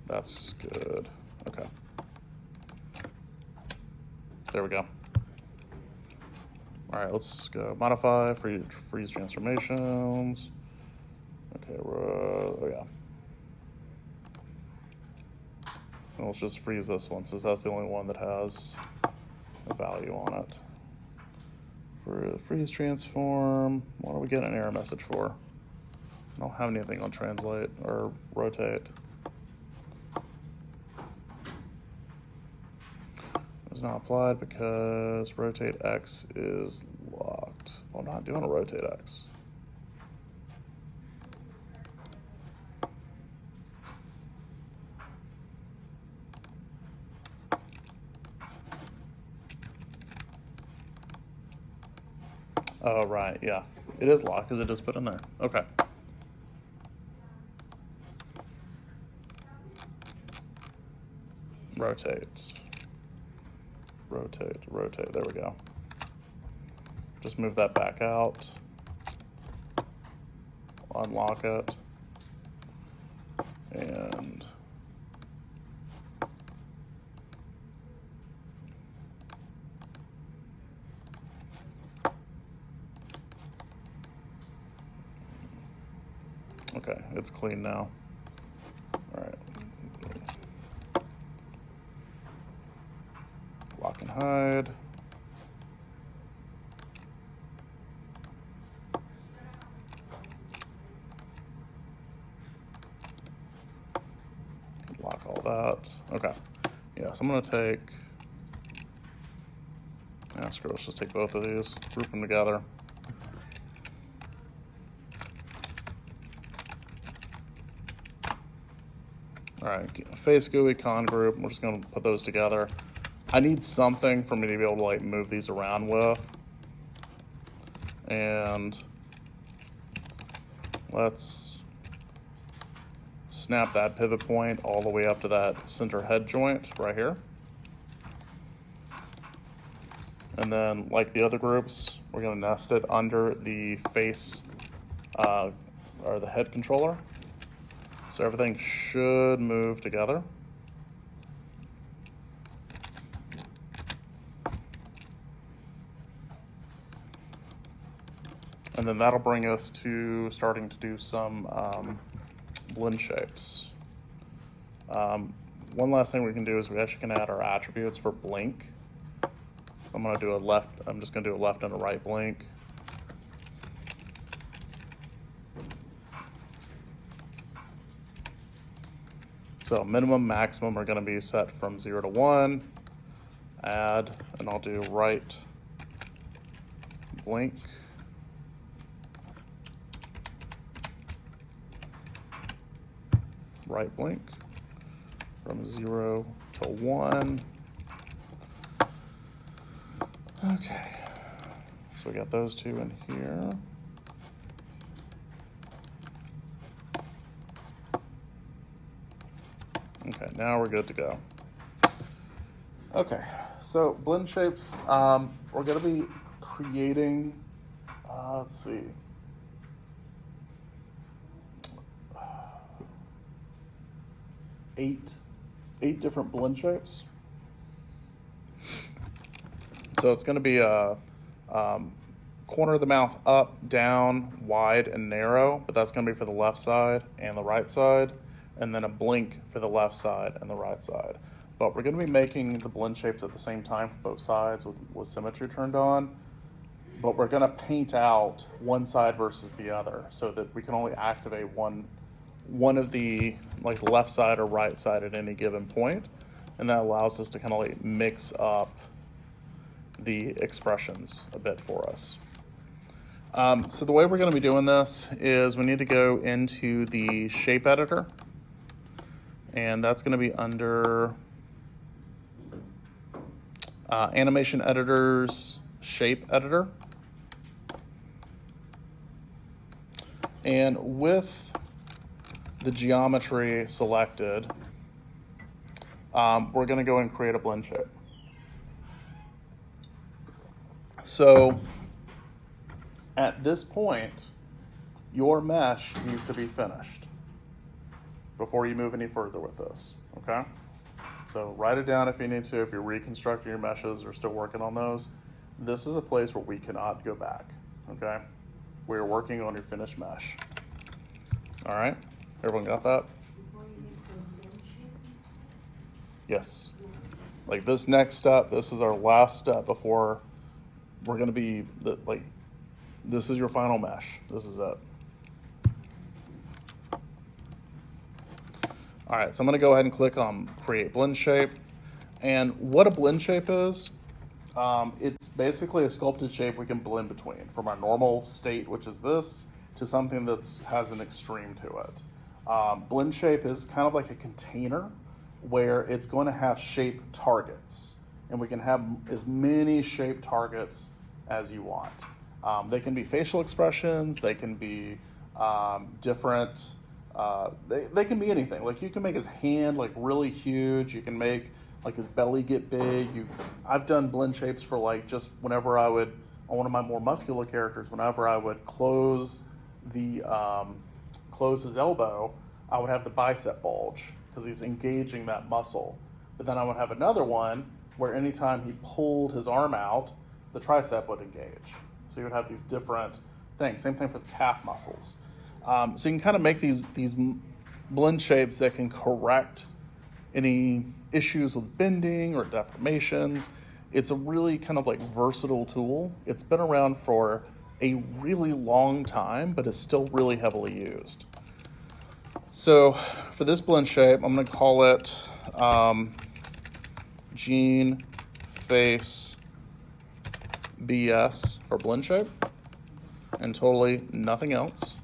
That's good. Okay. There we go. All right, let's go modify, freeze transformations. Okay, oh yeah. And let's just freeze this one since that's the only one that has a value on it. For freeze transform, what are we getting an error message for? I don't have anything on translate or rotate. It's not applied because rotate X is locked. I'm not doing a rotate X. Oh, right, yeah. It is locked because it just put in there. Okay. Rotate. Rotate, rotate. There we go. Just move that back out. Unlock it. And okay, it's clean now. All right. Lock and hide. that. Okay. Yeah, so I'm gonna take, screw it, let's just take both of these, group them together. All right, face GUI, con group, we're just gonna put those together. I need something for me to be able to like move these around with. And let's snap that pivot point all the way up to that center head joint right here. And then like the other groups, we're gonna nest it under the face or the head controller. So everything should move together. And then that'll bring us to starting to do some blend shapes. One last thing we can do is we actually can add our attributes for blink. So I'm gonna do I'm just gonna do a left and a right blink. So minimum, maximum are gonna be set from 0 to 1. Add, and I'll do right blink. Right blink from 0 to 1. Okay, so we got those two in here. Okay, now we're good to go. Okay, so blend shapes, we're gonna be creating, let's see. Eight different blend shapes. So it's gonna be a corner of the mouth up, down, wide, and narrow, but that's gonna be for the left side and the right side, and then a blink for the left side and the right side. But we're gonna be making the blend shapes at the same time for both sides with symmetry turned on, but we're gonna paint out one side versus the other so that we can only activate one of the like left side or right side at any given point, and that allows us to kind of like mix up the expressions a bit for us. So the way we're going to be doing this is we need to go into the shape editor, and that's going to be under animation editors, shape editor. And with the geometry selected, we're going to go and create a blend shape. So at this point, your mesh needs to be finished before you move any further with this, okay? So write it down if you need to. If you're reconstructing your meshes or still working on those, this is a place where we cannot go back, okay? We're working on your finished mesh. All right, everyone got that? Before you make the blend shape? Yes. Like this next step, this is our last step before we're gonna be, this is your final mesh. This is it. All right, so I'm gonna go ahead and click on Create Blend Shape. And what a blend shape is, it's basically a sculpted shape we can blend between, from our normal state, which is this, to something that has an extreme to it. Blend shape is kind of like a container where it's going to have shape targets, and we can have as many shape targets as you want. They can be facial expressions, they can be different, they can be anything. Like you can make his hand like really huge, you can make like his belly get big. I've done blend shapes for like just whenever I would, on one of my more muscular characters, whenever I would close his elbow, I would have the bicep bulge because he's engaging that muscle. But then I would have another one where anytime he pulled his arm out, the tricep would engage. So you would have these different things. Same thing for the calf muscles. So you can kind of make these blend shapes that can correct any issues with bending or deformations. It's a really kind of like versatile tool. It's been around for a really long time, but it's still really heavily used. So for this blend shape, I'm going to call it Gene Face BS for blend shape, and totally nothing else.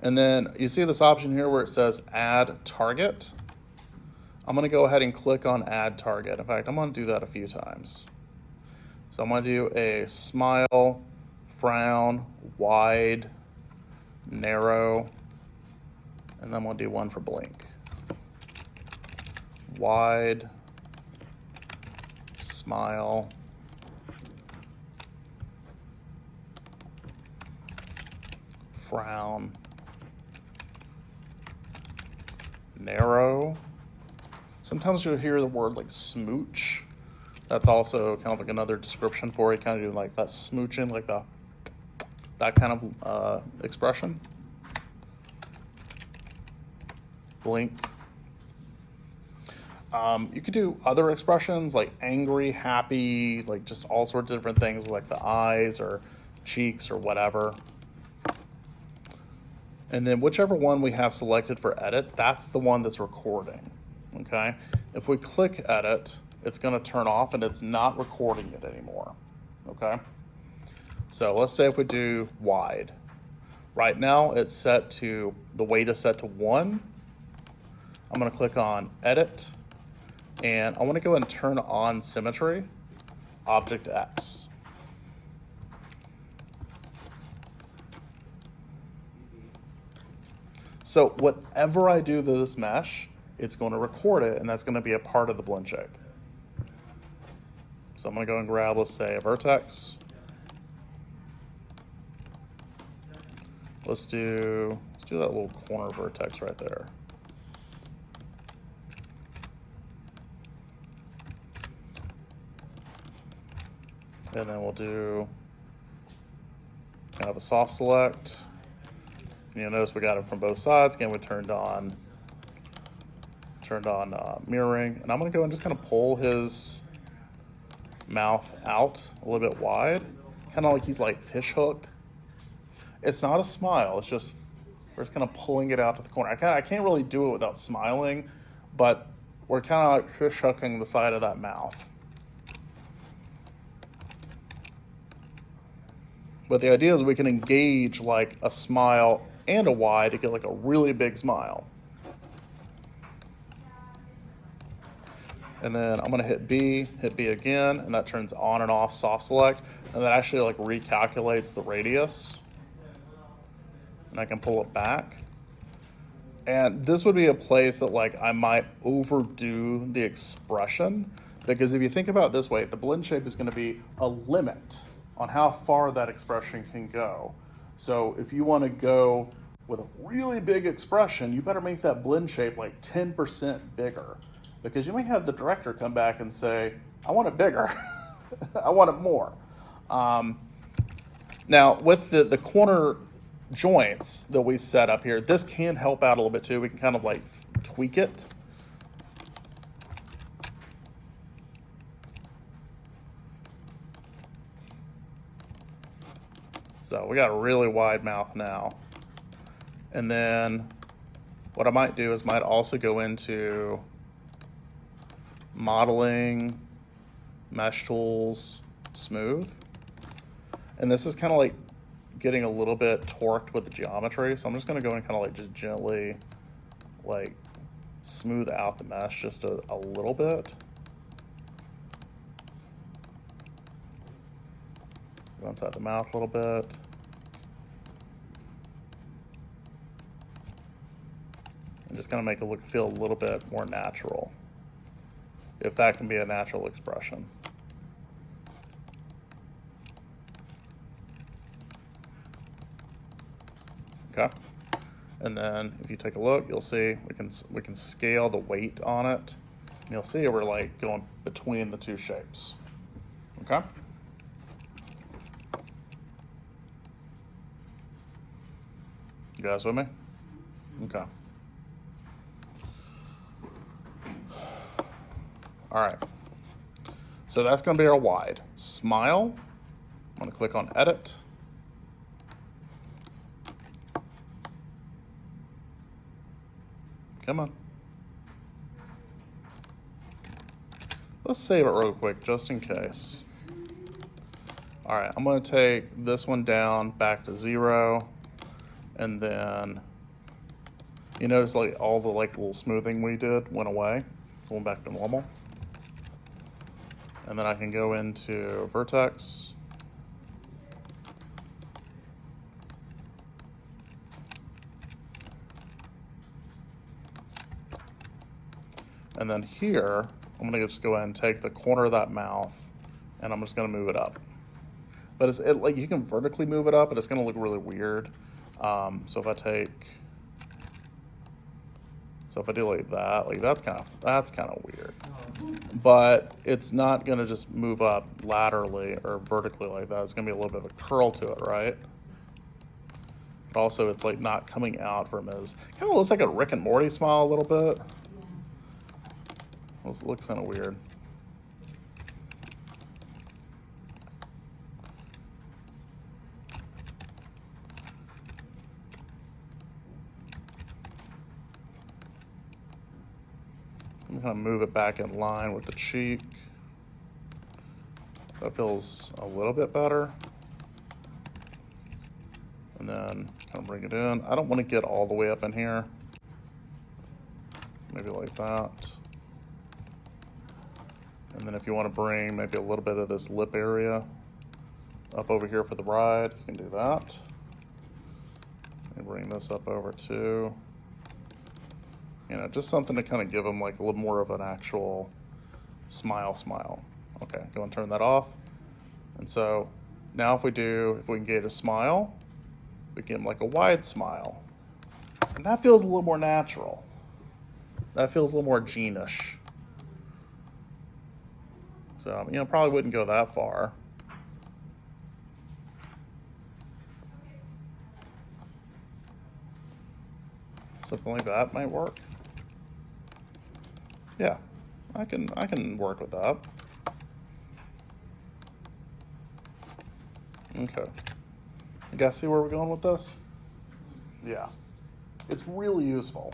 And then you see this option here where it says Add Target. I'm going to go ahead and click on Add Target. In fact, I'm going to do that a few times. So I'm going to do a smile, frown, wide, narrow, and then I'm going to do one for blink. Wide, smile, frown, narrow. Sometimes you'll hear the word like smooch. That's also kind of like another description for it, kind of doing like that smooching, like that kind of expression. Blink. You could do other expressions like angry, happy, like just all sorts of different things, like the eyes or cheeks or whatever. And then whichever one we have selected for edit, that's the one that's recording, okay? If we click edit, it's gonna turn off and it's not recording it anymore, okay? So let's say if we do wide. Right now it's set to, the weight is set to 1. I'm gonna click on edit, and I wanna go and turn on symmetry, Object X. So whatever I do to this mesh, it's going to record it, and that's going to be a part of the blend shape. So I'm going to go and grab, let's say, a vertex. Let's do that little corner vertex right there. And then we'll do kind of a soft select. You'll notice we got it from both sides. Again, we turned on mirroring, and I'm going to go and just kind of pull his mouth out a little bit wide, kind of like he's like fish hooked. It's not a smile. It's just we're just kind of pulling it out to the corner. I can't really do it without smiling, but we're kind of like fish hooking the side of that mouth. But the idea is we can engage like a smile and a wide to get like a really big smile. And then I'm gonna hit B again, and that turns on and off soft select, and that actually like recalculates the radius. And I can pull it back. And this would be a place that like I might overdo the expression, because if you think about it this way, the blend shape is gonna be a limit on how far that expression can go. So if you wanna go with a really big expression, you better make that blend shape like 10% bigger, because you may have the director come back and say, I want it bigger, I want it more. Now with the corner joints that we set up here, this can help out a little bit too. We can kind of like tweak it. So we got a really wide mouth now. And then what I might do is might also go into modeling, mesh tools, smooth. And this is kind of like getting a little bit torqued with the geometry. So I'm just gonna go and kind of like just gently like smooth out the mesh just a little bit. Go inside the mouth a little bit. And just kind of make it feel a little bit more natural, if that can be a natural expression. Okay, and then if you take a look, you'll see we can scale the weight on it, and you'll see we're like going between the two shapes. Okay. You guys with me? Okay. All right. So that's going to be our wide. Smile. I'm going to click on edit. Come on. Let's save it real quick, just in case. All right, I'm gonna take this one down back to 0, and then you notice like all the like little smoothing we did went away, going back to normal. And then I can go into vertex. And then here, I'm gonna just go ahead and take the corner of that mouth, and I'm just gonna move it up. But like you can vertically move it up, but it's gonna look really weird. So if I do like that, like that's kind of weird. But it's not gonna just move up laterally or vertically like that. It's gonna be a little bit of a curl to it, right? But also, it's like not coming out from his. Kind of looks like a Rick and Morty smile a little bit. It looks kind of weird. I'm gonna move it back in line with the cheek. That feels a little bit better. And then kind of bring it in. I don't want to get all the way up in here. Maybe like that. And then if you want to bring maybe a little bit of this lip area up over here for the bride, you can do that. And bring this up over too. You know, just something to kind of give them like a little more of an actual smile. Okay, go and turn that off. And so now if we can get a smile, we get like a wide smile. And that feels a little more natural. That feels a little more Gene-ish. So, you know, probably wouldn't go that far. Something like that might work. Yeah, I can work with that. Okay. You guys see where we're going with this? Yeah. It's really useful.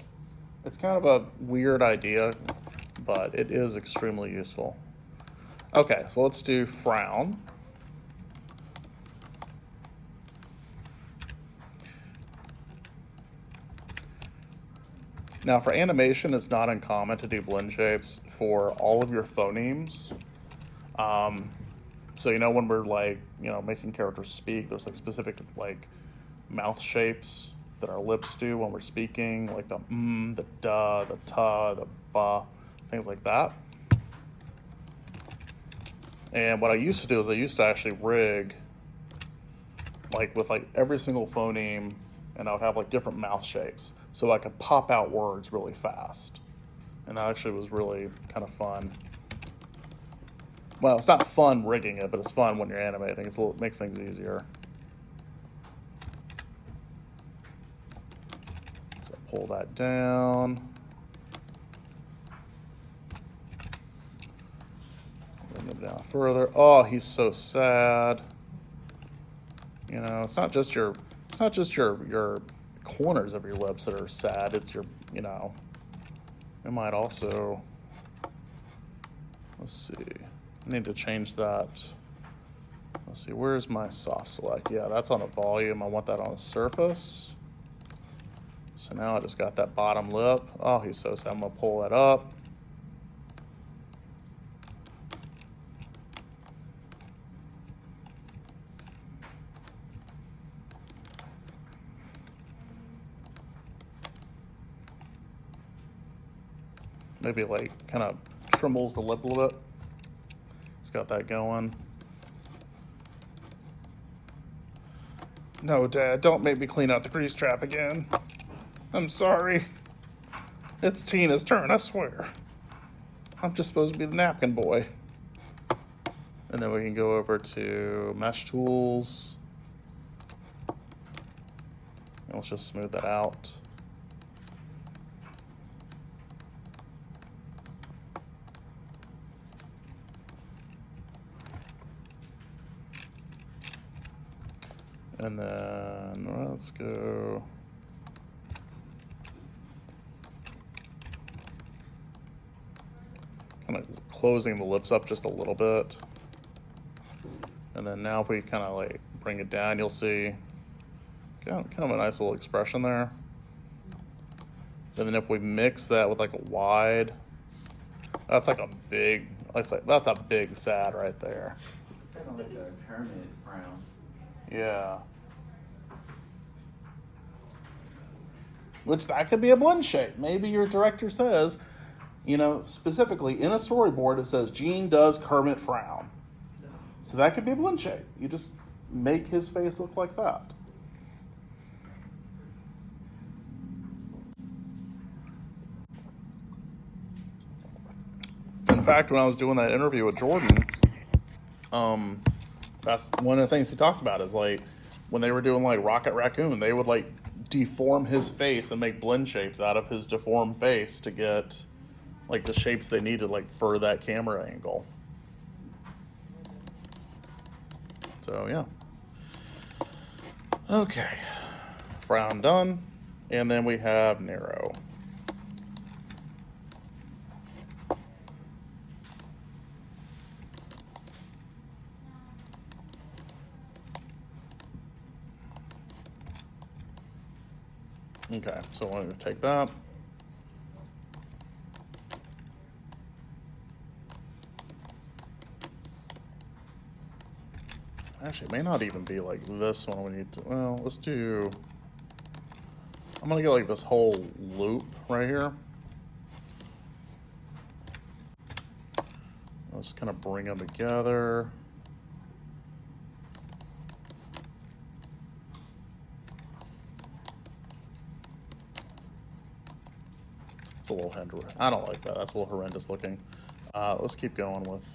It's kind of a weird idea, but it is extremely useful. Okay, so let's do frown. Now for animation, it's not uncommon to do blend shapes for all of your phonemes. So you know when we're like, you know, making characters speak, there's like specific like mouth shapes that our lips do when we're speaking, like the the duh, the ta, the ba, things like that. And what I used to do is I used to actually rig like with like every single phoneme, and I would have like different mouth shapes so I could pop out words really fast. And that actually was really kind of fun. Well, it's not fun rigging it, but it's fun when you're animating. It makes things easier. So pull that down. Bring it down further. Oh, he's so sad. You know, it's not just your corners of your lips that are sad. It's your, you know, it might also, let's see. I need to change that. Let's see, where's my soft select? Yeah, that's on a volume. I want that on a surface. So now I just got that bottom lip. Oh, he's so sad. I'm gonna pull that up. Maybe like kind of trembles the lip a little bit. It's got that going. No, Dad, don't make me clean out the grease trap again. I'm sorry. It's Tina's turn, I swear. I'm just supposed to be the napkin boy. And then we can go over to mesh tools. And let's just smooth that out. And then let's go. closing the lips up just a little bit. And then now if we kind of like bring it down, you'll see kind of a nice little expression there. And then if we mix that with like a wide, that's like a big, that's a big sad right there. It's kind of like a hermit frown. Yeah. Which that could be a blend shape. Maybe your director says, you know, specifically in a storyboard it says Gene does Kermit frown. So that could be a blend shape. You just make his face look like that. In fact, when I was doing that interview with Jordan, that's one of the things he talked about is like when they were doing like Rocket Raccoon, they would like deform his face and make blend shapes out of his deformed face to get like the shapes they needed like for that camera angle. So yeah. Okay. Frown done. And then we have narrow. Okay, so I'm going to take that. Actually, it may not even be like this one. We need to, well, let's do, I'm going to get like this whole loop right here. Let's kind of bring them together. It's a little horrendous. I don't like that. That's a little horrendous looking. Let's keep going with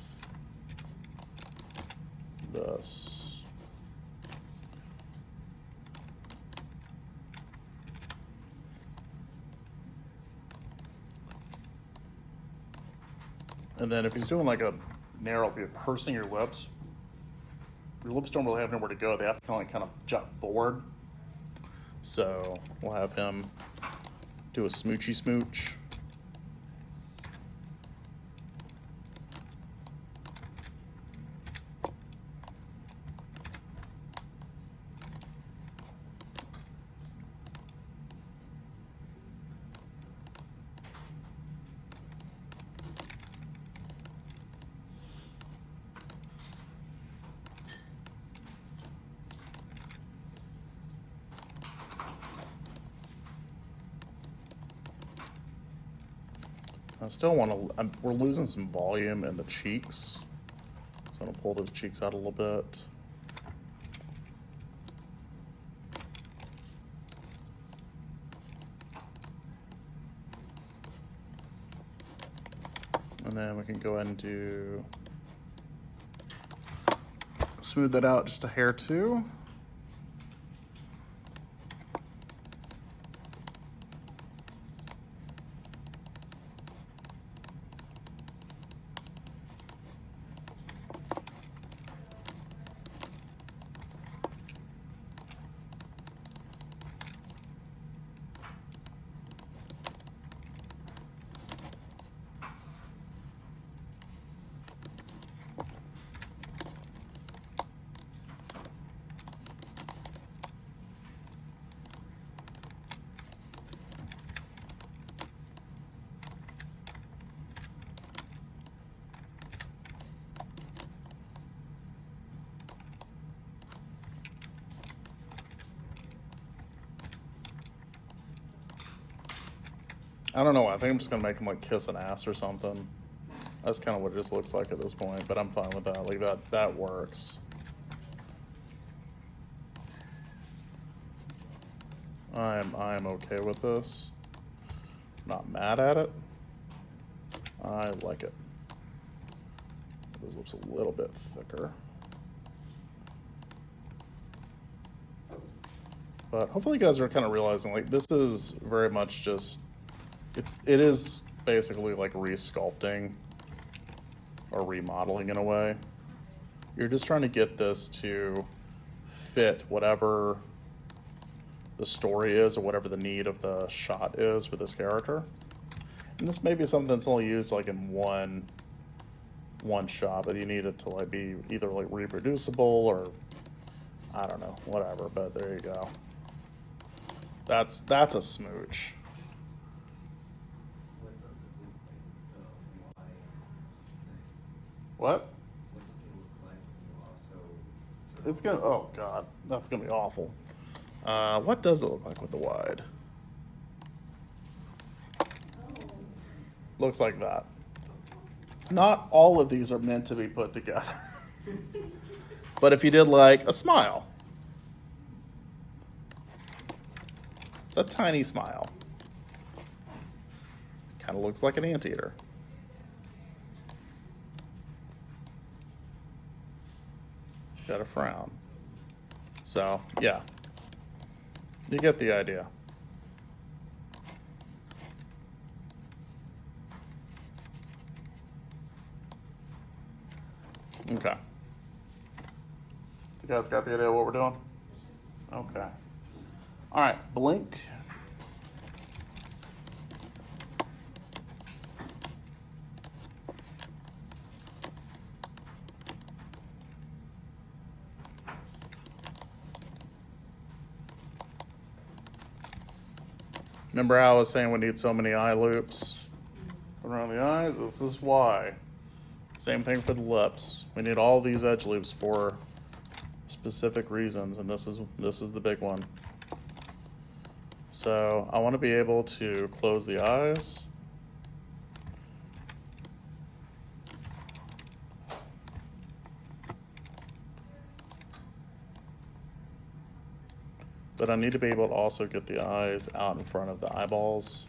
this. And then if he's doing like a narrow, if you're pursing your lips don't really have nowhere to go. They have to kind of jump forward. So we'll have him do a smoochy smooch. I still want to, we're losing some volume in the cheeks. So I'm going to pull those cheeks out a little bit. And then we can go ahead and do, smooth that out just a hair too. I don't know. I think I'm just gonna make him like kiss an ass or something. That's kind of what it just looks like at this point, but I'm fine with that. Like that works. I'm okay with this. Not mad at it. I like it. This looks a little bit thicker. But hopefully you guys are kind of realizing like this is very much just, it is basically like resculpting or remodeling in a way. You're just trying to get this to fit whatever the story is or whatever the need of the shot is for this character. And this may be something that's only used like in one one shot, but you need it to like be either like reproducible or I don't know, whatever. But there you go. That's a smooch. What does it look like the Y thing? What? What does it look like when you also? It's gonna. Oh God, that's gonna be awful. What does it look like with the wide? Looks like that. Not all of these are meant to be put together. But if you did like a smile, it's a tiny smile. Kind of looks like an anteater. Got a frown. So, yeah. You get the idea. Okay. You guys got the idea of what we're doing? Okay. All right, blink. Remember how I was saying we need so many eye loops around the eyes? This is why. Same thing for the lips. We need all these edge loops for specific reasons, and this is the big one. So I want to be able to close the eyes. But I need to be able to also get the eyes out in front of the eyeballs.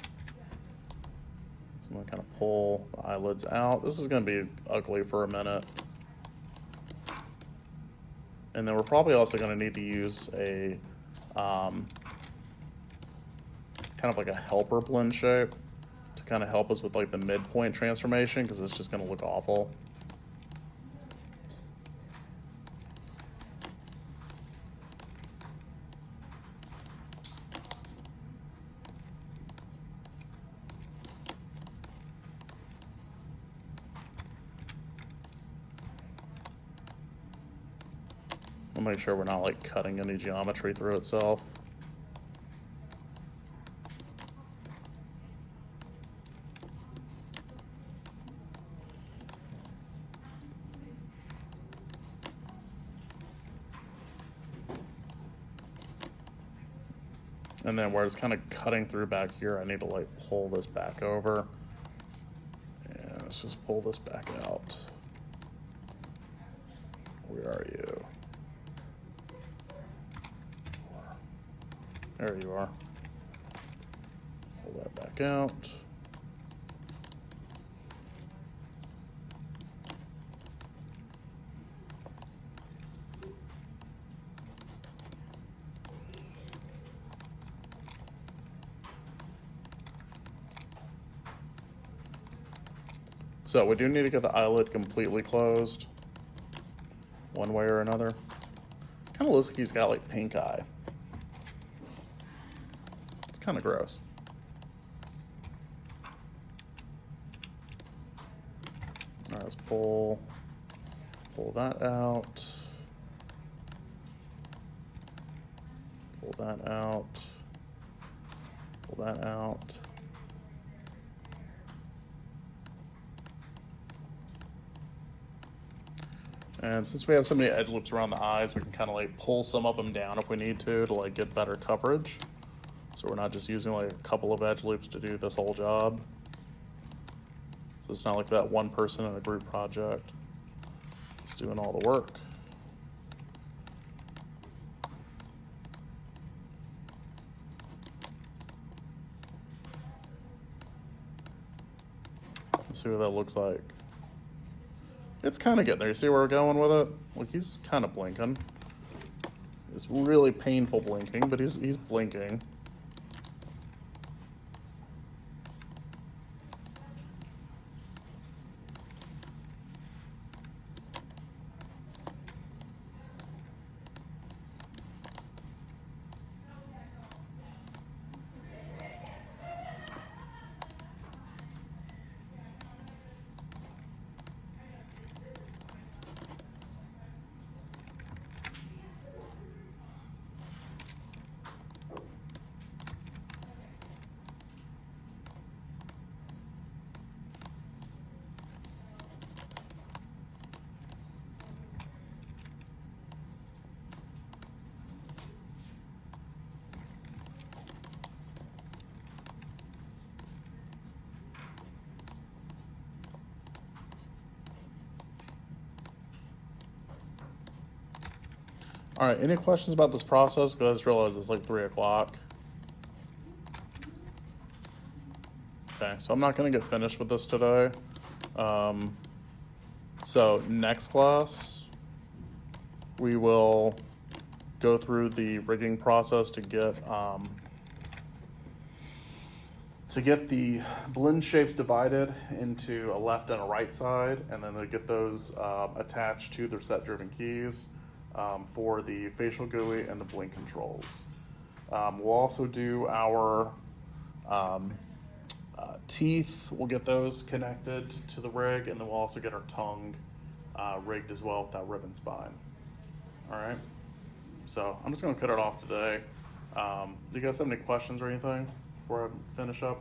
So I'm gonna kind of pull the eyelids out. This is gonna be ugly for a minute. And then we're probably also gonna need to use a kind of like a helper blend shape to kind of help us with like the midpoint transformation, because it's just gonna look awful. I'll make sure we're not like cutting any geometry through itself. And then where it's kind of cutting through back here, I need to like pull this back over. And let's just pull this back out. Where are you? There you are. Pull that back out. So we do need to get the eyelid completely closed, one way or another. Kind of looks like he's got like pink eye. It's kind of gross. All right, let's pull that out. Pull that out. Pull that out. And since we have so many edge loops around the eyes, we can kind of like pull some of them down if we need to like get better coverage. So we're not just using like a couple of edge loops to do this whole job. So it's not like that one person in a group project is doing all the work. Let's see what that looks like. It's kind of getting there. You see where we're going with it? Look, he's kind of blinking. It's really painful blinking, but he's blinking. All right, any questions about this process? Because I just realized it's like 3 o'clock. Okay, so I'm not gonna get finished with this today. So next class, we will go through the rigging process to get the blend shapes divided into a left and a right side, and then to get those attached to their set-driven keys for the facial GUI and the blink controls. We'll also do our teeth. We'll get those connected to the rig, and then we'll also get our tongue rigged as well with that ribbon spine. All right. So I'm just gonna cut it off today. Do you guys have any questions or anything before I finish up?